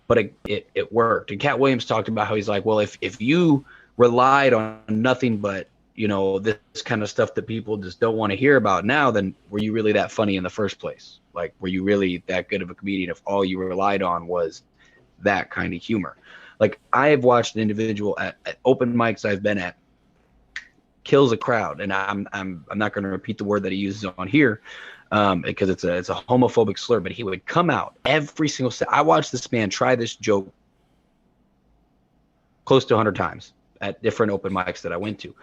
but it worked. And Cat Williams talked about how he's like, well, if you relied on nothing but, you know, this kind of stuff that people just don't want to hear about now, then were you really that funny in the first place? Like, were you really that good of a comedian if all you relied on was that kind of humor? Like, I have watched an individual at open mics I've been at kills a crowd, and I'm not going to repeat the word that he uses on here because it's a homophobic slur, but he would come out every single set. I watched this man try this joke close to 100 times at different open mics that I went to.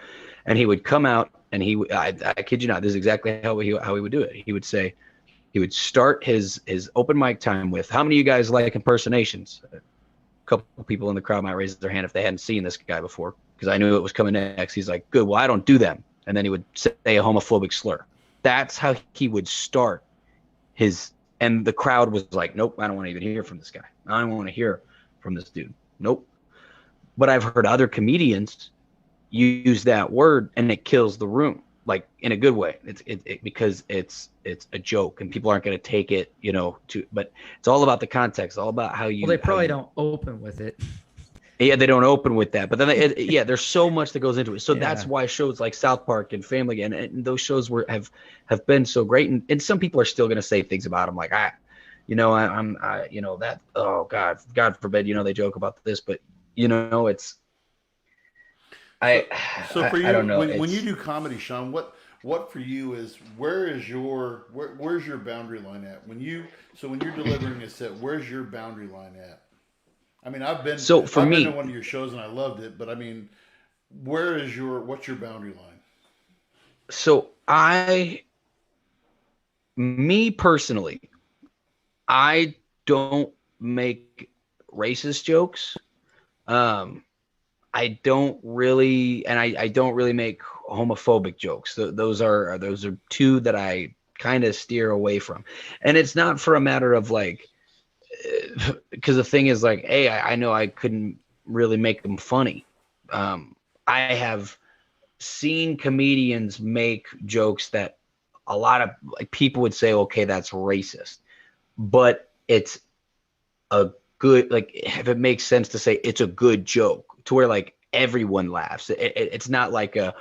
And he would come out and I kid you not, this is exactly how he would do it. He would say, he would start his open mic time with, how many of you guys like impersonations? A couple of people in the crowd might raise their hand if they hadn't seen this guy before, because I knew it was coming next. He's like, good, well, I don't do them. And then he would say a homophobic slur. That's how he would start his, and the crowd was like, nope, I don't want to even hear from this guy. I don't want to hear from this dude. Nope. But I've heard other comedians use that word and it kills the room, like, in a good way. It's because it's a joke and people aren't going to take it, you know, but it's all about the context, all about how you. Well, they probably don't open with it. Yeah, they don't open with that, but then there's so much that goes into it. So that's why shows like South Park and Family Guy and those shows have been so great. And some people are still going to say things about them like, I'm you know, that, oh God forbid, you know, they joke about this, but you know, it's. So for you, I don't know. When you do comedy, Sean, what for you is, where's your boundary line at? When you're delivering a set, where's your boundary line at? I mean, I've been to one of your shows and I loved it, but I mean, what's your boundary line? So me personally, I don't make racist jokes. I don't really make homophobic jokes. Those are two that I kind of steer away from. And it's not for a matter of like, because the thing is like, I know I couldn't really make them funny. I have seen comedians make jokes that a lot of like people would say, okay, that's racist, but it's a good, like, if it makes sense to say it's a good joke to where like everyone laughs. It's not like the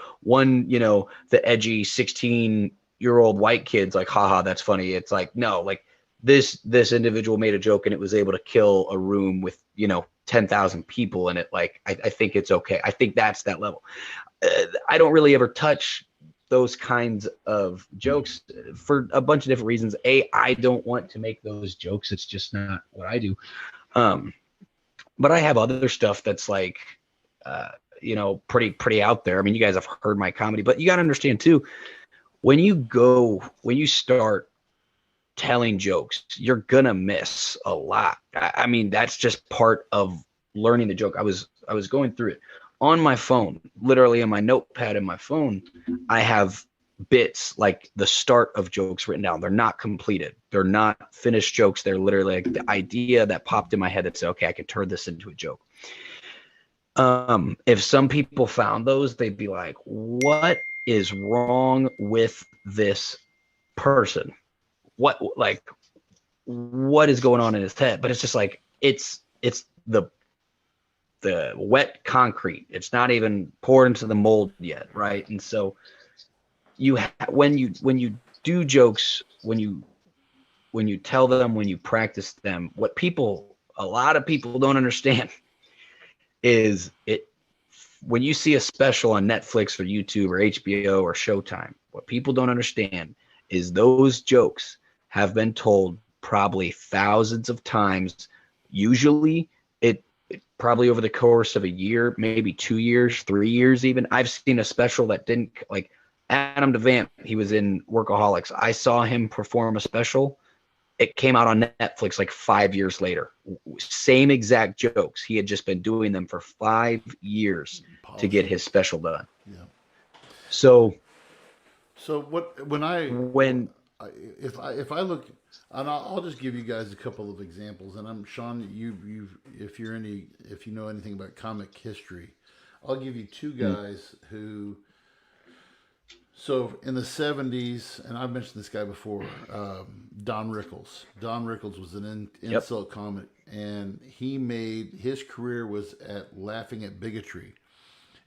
edgy 16-year-old white kid's like, haha, that's funny. It's like, no, like this individual made a joke and it was able to kill a room with 10,000 people in it. Like I think it's okay. I think that's that level. I don't really ever touch those kinds of jokes for a bunch of different reasons. I don't want to make those jokes. It's just not what I do. But I have other stuff that's like, pretty out there. I mean, you guys have heard my comedy, but you got to understand too, when you start telling jokes, you're gonna miss a lot. I mean, that's just part of learning the joke. I was going through it on my phone, literally on my notepad in my phone. I have bits like the start of jokes written down. They're not completed. They're not finished jokes. They're literally like the idea that popped in my head that said, okay, I can turn this into a joke. If some people found those, they'd be like, what is wrong with this person? What is going on in his head? But it's just like, it's the wet concrete. It's not even poured into the mold yet. Right. And so when you do jokes, when you tell them, when you practice them, what a lot of people don't understand is when you see a special on Netflix or YouTube or HBO or Showtime, what people don't understand is those jokes have been told probably thousands of times. Usually it probably over the course of a year, maybe 2 years, 3 years even. I've seen a special that didn't, like Adam DeVamp, he was in Workaholics. I saw him perform a special. It came out on Netflix like 5 years later. Same exact jokes. He had just been doing them for 5 years to get his special done. Yeah. So if I look, and I'll just give you guys a couple of examples. And I'm Sean, if you know anything about comic history, I'll give you two guys who. So in the 70s, and I've mentioned this guy before, Don Rickles. Don Rickles was an insult comic, and his career was at laughing at bigotry.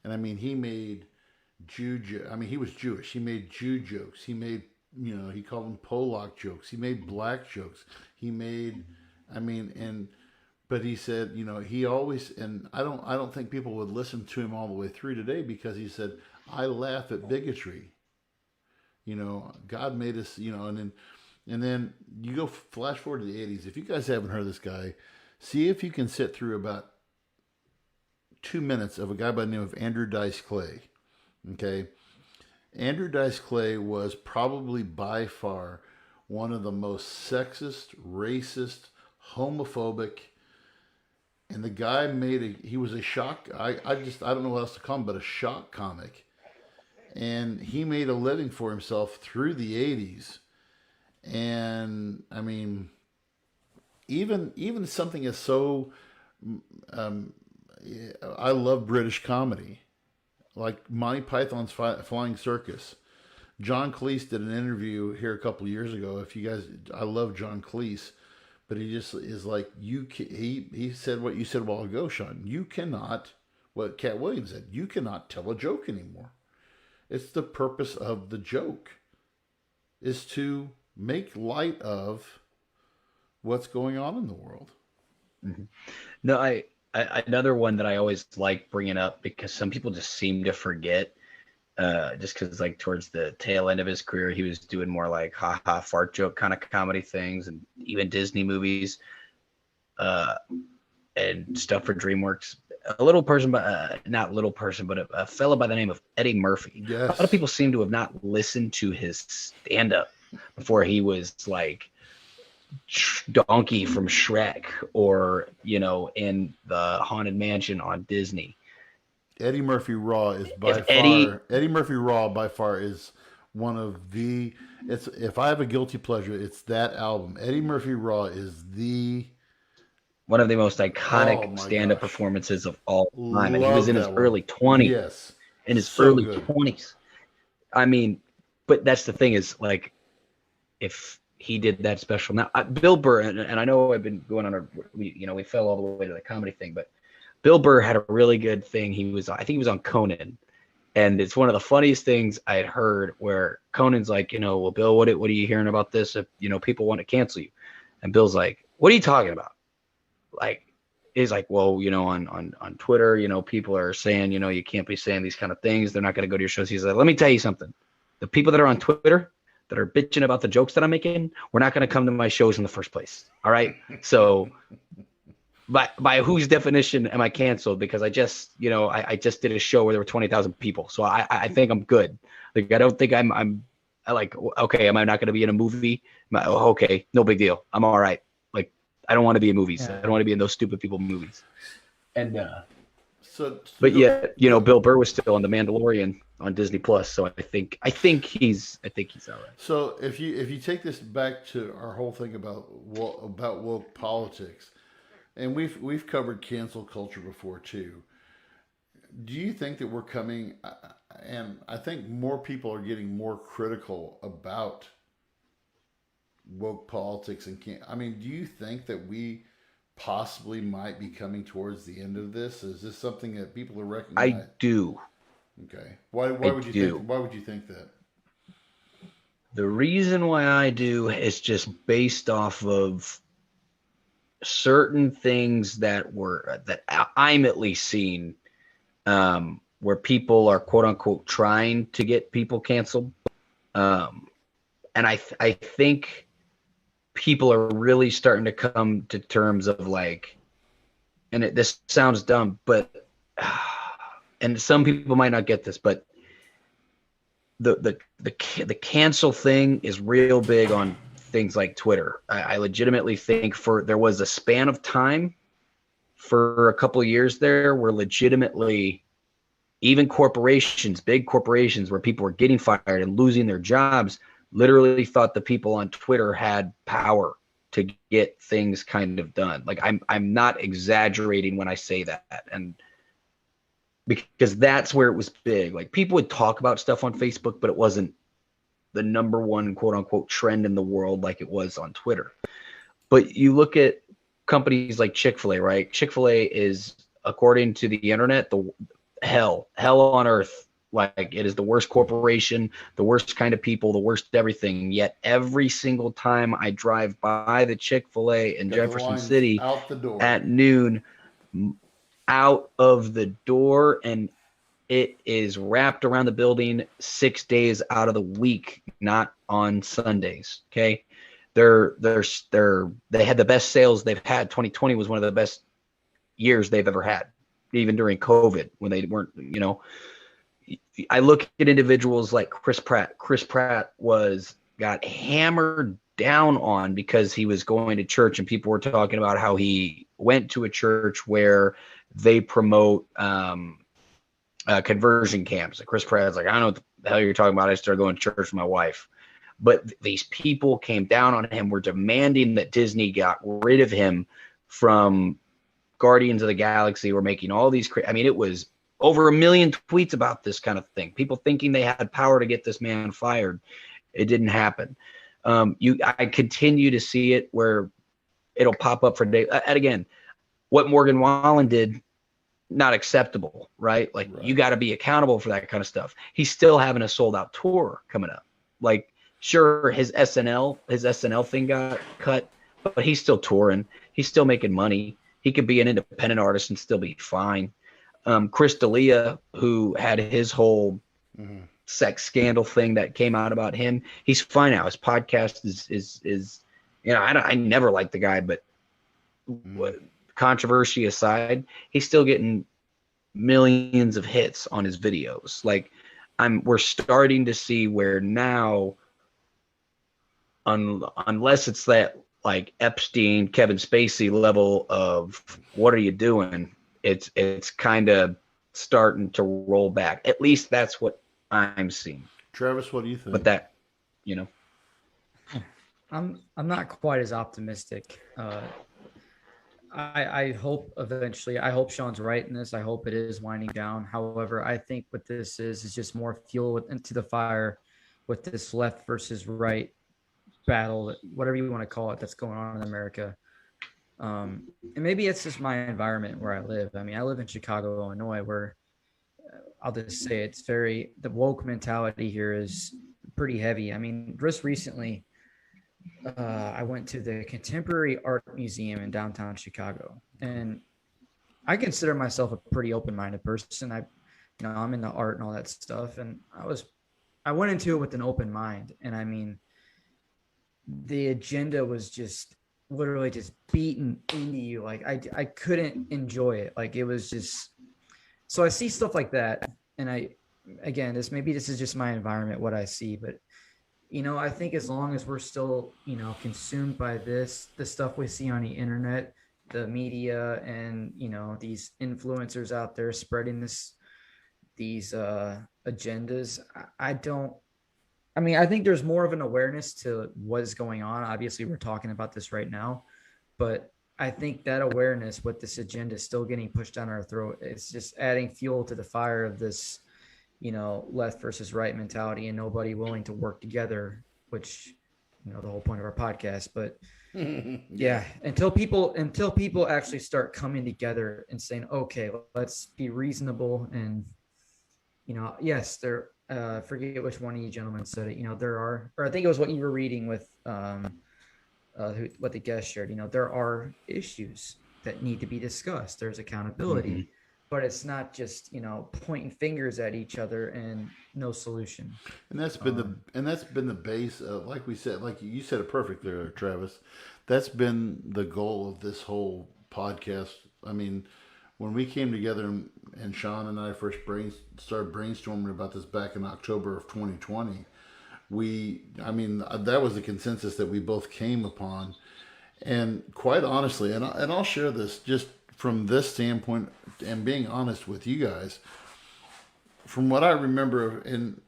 And I mean, he made he was Jewish. He made Jew jokes. He made, he called them Polak jokes. He made black jokes. He made, but he said, he always, and I don't think people would listen to him all the way through today, because he said, I laugh at bigotry. God made us, and then you go flash forward to the 80s. If you guys haven't heard of this guy, see if you can sit through about 2 minutes of a guy by the name of Andrew Dice Clay. Okay. Andrew Dice Clay was probably by far one of the most sexist, racist, homophobic, and the guy he was a shock. I don't know what else to call him, but a shock comic. And he made a living for himself through the 80s. And I mean, even something as so, I love British comedy, like Monty Python's Flying Circus. John Cleese did an interview here a couple of years ago. I love John Cleese, but he just is like, he said what you said a while ago, Sean. You cannot, what Cat Williams said, you cannot tell a joke anymore. It's the purpose of the joke is to make light of what's going on in the world. Mm-hmm. No, I another one that I always like bringing up, because some people just seem to forget, just because like towards the tail end of his career, he was doing more like ha-ha fart joke kind of comedy things, and even Disney movies and stuff for DreamWorks. A little person, but not little person, but a fellow by the name of Eddie Murphy. Yes. A lot of people seem to have not listened to his stand-up before he was like Donkey from Shrek, or in the Haunted Mansion on Disney. Eddie Murphy Raw is Eddie Murphy Raw by far is one of the. If I have a guilty pleasure, it's that album. Eddie Murphy Raw is one of the most iconic stand-up performances of all time. And he was in his early 20s. Yes. In his early 20s. I mean, but that's the thing is, like, if he did that special now, Bill Burr, and I know I've been going on we fell all the way to the comedy thing, but Bill Burr had a really good thing. I think he was on Conan. And it's one of the funniest things I had heard, where Conan's like, well, Bill, what are you hearing about this? If, people want to cancel you. And Bill's like, what are you talking about? Like, he's like, well, on Twitter, people are saying, you can't be saying these kind of things. They're not going to go to your shows. He's like, let me tell you something. The people that are on Twitter that are bitching about the jokes that I'm making, we're not going to come to my shows in the first place. All right. So by whose definition am I canceled? Because I just did a show where there were 20,000 people. So I think I'm good. Like, I don't think I'm like, okay, am I not going to be in a movie? Okay, no big deal. I'm all right. Like, I don't want to be in movies. Yeah. I don't want to be in those stupid people movies. And but yet, Bill Burr was still on The Mandalorian on Disney Plus. So I think he's all right. So if you take this back to our whole thing about woke politics, and we've covered cancel culture before too. Do you think that we're coming? And I think more people are getting more critical about woke politics and do you think that we possibly might be coming towards the end of this? Is this something that people are recognizing? I do. Okay. Why would you think that? The reason why I do is just based off of certain things that I'm at least seeing, where people are quote unquote trying to get people canceled. And I think people are really starting to come to terms of like, and this sounds dumb, but, and some people might not get this, but the cancel thing is real big on things like Twitter. I legitimately think there was a span of time for a couple of years there where legitimately even corporations, big corporations, where people were getting fired and losing their jobs, literally thought the people on Twitter had power to get things kind of done. Like, I'm not exaggerating when I say that. And because that's where it was big. Like, people would talk about stuff on Facebook, but it wasn't the number one quote unquote trend in the world like it was on Twitter. But you look at companies like Chick-fil-A, right? Chick-fil-A is, according to the internet, the hell on earth. Like, it is the worst corporation, the worst kind of people, the worst everything. Yet every single time I drive by the Chick-fil-A in Jefferson City at noon, out of the door, and it is wrapped around the building 6 days out of the week, not on Sundays. Okay. They had the best sales they've had. 2020 was one of the best years they've ever had, even during COVID when they weren't, I look at individuals like Chris Pratt. Chris Pratt got hammered down on because he was going to church, and people were talking about how he went to a church where they promote, conversion camps. Like, Chris Pratt's like, I don't know what the hell you're talking about. I started going to church with my wife. But these people came down on him, were demanding that Disney got rid of him from Guardians of the Galaxy. We're making all these it was over 1 million tweets about this kind of thing. People thinking they had power to get this man fired. It didn't happen. I continue to see it where it'll pop up for days. And again, what Morgan Wallen did, not acceptable, right? Like, right. You got to be accountable for that kind of stuff. He's still having a sold out tour coming up. Like, sure, his SNL thing got cut, but he's still touring. He's still making money. He could be an independent artist and still be fine. Chris D'Elia, who had his whole sex scandal thing that came out about him, he's fine now. His podcast is I never liked the guy, but controversy aside, he's still getting millions of hits on his videos. Like, we're starting to see where now, unless it's that like Epstein, Kevin Spacey level of what are you doing, it's kind of starting to roll back. At least that's what I'm seeing. Travis, what do you think? But that, I'm not quite as optimistic. I hope eventually, I hope Sean's right in this. I hope it is winding down. However, I think what this is just more fuel into the fire with this left versus right battle, whatever you want to call it, that's going on in America. And maybe it's just my environment where I live. I mean, I live in Chicago, Illinois, where I'll just say the woke mentality here is pretty heavy. I mean, just recently, I went to the Contemporary Art Museum in downtown Chicago, and I consider myself a pretty open-minded person. I'm into art and all that stuff, and I went into it with an open mind, and I mean, the agenda was just literally just beaten into you. Like I couldn't enjoy it. Like it was just, so I see stuff like that, and again, this is just my environment, what I see, but I think as long as we're still, consumed by the stuff we see on the internet, the media, and, these influencers out there spreading these agendas, I think there's more of an awareness to what is going on. Obviously, we're talking about this right now, but I think that awareness with this agenda is still getting pushed down our throat. It's just adding fuel to the fire of this, left versus right mentality, and nobody willing to work together, which, the whole point of our podcast. But yeah, until people actually start coming together and saying, okay, let's be reasonable. And, yes, forget which one of you gentlemen said it, there are, or I think it was what you were reading with, what the guest shared, there are issues that need to be discussed. There's accountability. Mm-hmm. But it's not just, pointing fingers at each other and no solution. And that's been the base of, like we said, like you said it perfectly there, Travis. That's been the goal of this whole podcast. I mean, when we came together and Sean and I first started brainstorming about this back in October of 2020, that was the consensus that we both came upon. And quite honestly, and I'll share this just from this standpoint and being honest with you guys, from what I remember, and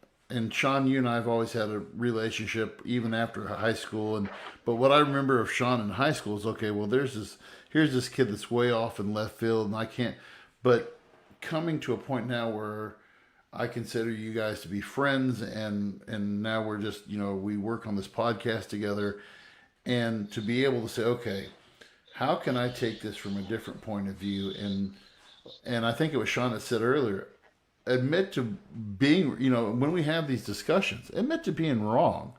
Sean, you and I have always had a relationship even after high school, but what I remember of Sean in high school is, okay, well, here's this kid that's way off in left field, and I can't, but coming to a point now where I consider you guys to be friends, and now we're just, we work on this podcast together, and to be able to say, okay, how can I take this from a different point of view? And I think it was Sean that said earlier, admit to being, when we have these discussions, admit to being wrong.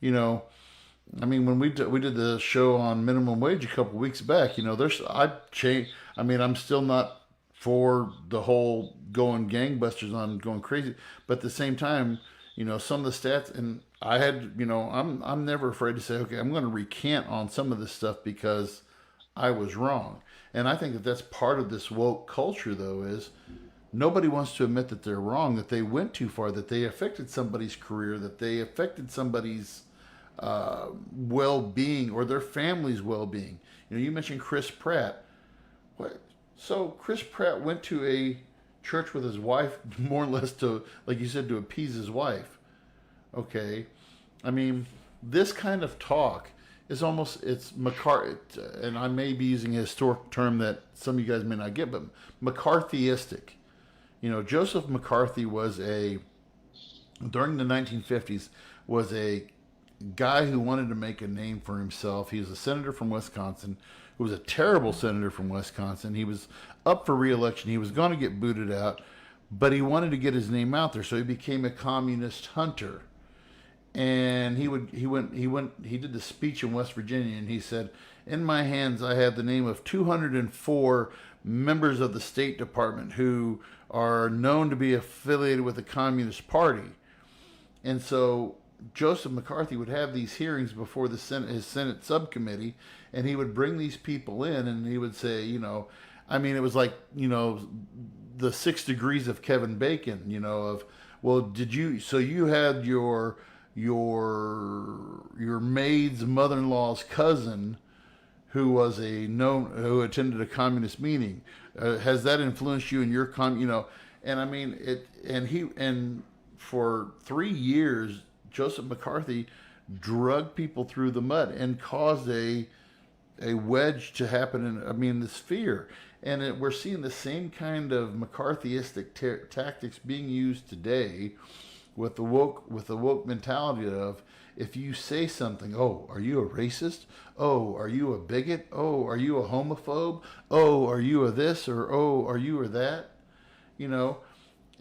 When we did the show on minimum wage a couple of weeks back, I've changed. I'm still not for the whole going gangbusters on going crazy, but at the same time, some of the stats, and I had, I'm never afraid to say, okay, I'm going to recant on some of this stuff because I was wrong. And I think that's part of this woke culture, though, is nobody wants to admit that they're wrong, that they went too far, that they affected somebody's career, that they affected somebody's well-being or their family's well-being. You mentioned Chris Pratt. What? So Chris Pratt went to a church with his wife, more or less to, like you said, to appease his wife. Okay. This kind of talk is almost, it's McCarthy, and I may be using a historic term that some of you guys may not get, but McCarthyistic. Joseph McCarthy was during the 1950s, was a guy who wanted to make a name for himself. He was a senator from Wisconsin, who was a terrible senator from Wisconsin. He was up for re-election. He was going to get booted out, but he wanted to get his name out there, so he became a communist hunter. And he did the speech in West Virginia, and he said, "In my hands, I have the name of 204 members of the State Department who are known to be affiliated with the Communist Party." And so Joseph McCarthy would have these hearings before his Senate subcommittee, and he would bring these people in, and he would say, it was like, the 6 degrees of Kevin Bacon, of, well, you had your maid's mother-in-law's cousin who attended a communist meeting. Has that influenced you in your and for 3 years, Joseph McCarthy drug people through the mud and caused a wedge to happen in this fear. And we're seeing the same kind of McCarthyistic tactics being used today with the woke mentality of, if you say something, oh, are you a racist? Oh, are you a bigot? Oh, are you a homophobe? Oh, are you a this? Or, oh, are you or that?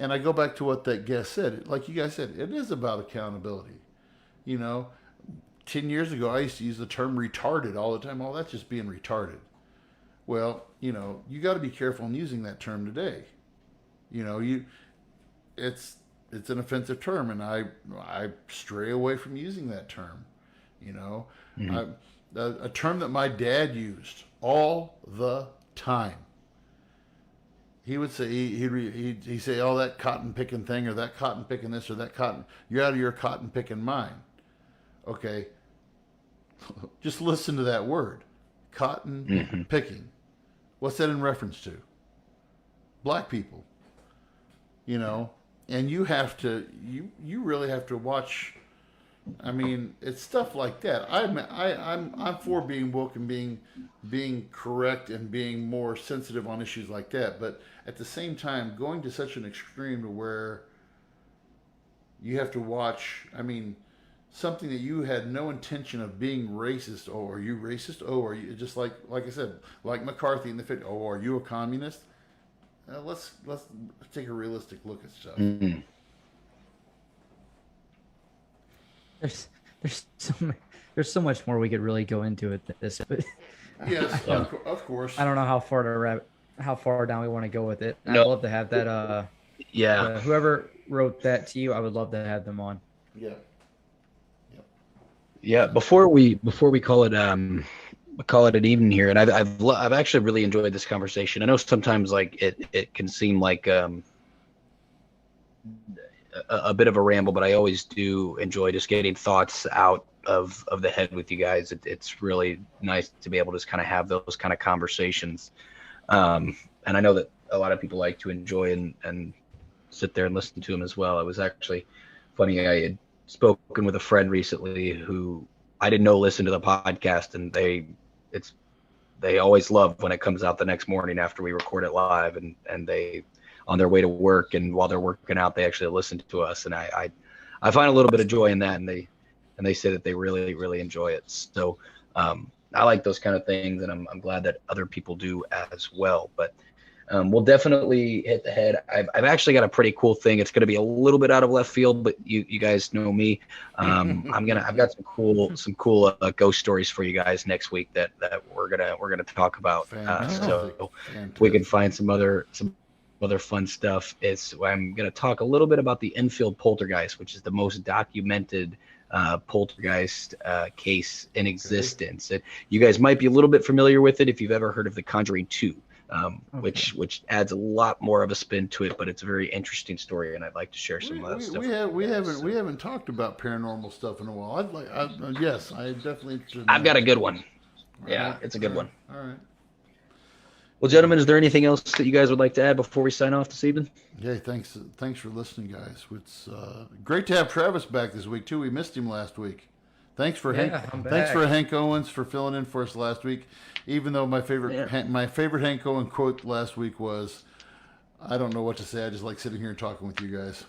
And I go back to what that guest said. Like you guys said, it is about accountability. 10 years ago, I used to use the term retarded all the time. Oh, that's just being retarded. Well, you got to be careful in using that term today. It's an offensive term, and I stray away from using that term. Mm-hmm. A term that my dad used all the time. He would say he'd say, "Oh, that cotton picking thing, or that cotton picking this, or that cotton. You're out of your cotton picking mind." Okay, just listen to that word, cotton picking. What's that in reference to? Black people. And you have to, you really have to watch. I mean, it's stuff like that. I'm for being woke and being correct and being more sensitive on issues like that. But at the same time, going to such an extreme to where you have to watch. I mean, something that you had no intention of being racist. Oh, are you racist? Oh, are you just like I said, like McCarthy in the 50s? Oh, are you a communist? Let's take a realistic look at stuff. Mm-hmm. There's so much more we could really go into it. This, but yes, of course. I don't know how far down we want to go with it. I'd love to have that. Whoever wrote that to you, I would love to have them on. Yeah. Yeah. Before we call it an evening here, and I've actually really enjoyed this conversation. I know sometimes like it can seem like a bit of a ramble, but I always do enjoy just getting thoughts out of the head with you guys. It's really nice to be able to just kind of have those kind of conversations. And I know that a lot of people like to enjoy and sit there and listen to them as well. It was actually funny. I had spoken with a friend recently who I didn't know listened to the podcast, and they always love when it comes out the next morning after we record it live, and they, on their way to work and while they're working out, they actually listen to us. And I find a little bit of joy in that. And they say that they really, really enjoy it. So I like those kind of things, and I'm glad that other people do as well. But we'll definitely hit the head. I've actually got a pretty cool thing. It's going to be a little bit out of left field, but you guys know me. I've got some cool ghost stories for you guys next week that we're gonna talk about. So we can find some other fun stuff. I'm going to talk a little bit about the Enfield poltergeist, which is the most documented poltergeist case in existence. And you guys might be a little bit familiar with it if you've ever heard of The Conjuring 2, which adds a lot more of a spin to it, but it's a very interesting story, and I'd like to share some of that stuff. We haven't talked about paranormal stuff in a while. I'm definitely interested. I've got a good one. Yeah, it's a good one. All right. Well, gentlemen, is there anything else that you guys would like to add before we sign off this evening? Yeah, thanks for listening, guys. It's great to have Travis back this week too. We missed him last week. Thanks for Hank Owens for filling in for us last week. Even though my favorite Hank Owen quote last week was, "I don't know what to say. I just like sitting here and talking with you guys."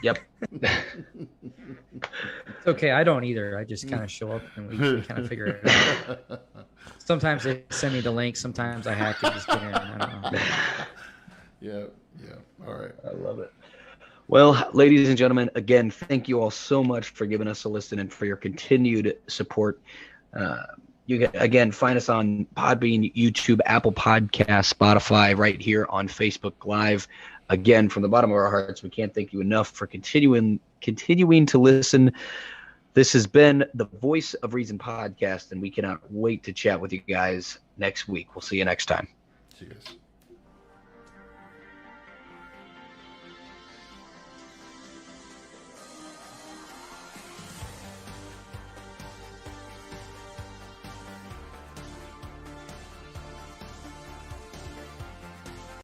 Yep. It's okay. I don't either. I just kind of show up and we kind of figure it out. Sometimes they send me the link. Sometimes I hack it. Just get in. I don't know. Yeah. All right. I love it. Well, ladies and gentlemen, again, thank you all so much for giving us a listen and for your continued support. You can, again, find us on Podbean, YouTube, Apple Podcasts, Spotify, right here on Facebook Live. Again, from the bottom of our hearts, we can't thank you enough for continuing to listen. This has been the Voice of Reason podcast, and we cannot wait to chat with you guys next week. We'll see you next time. See you guys.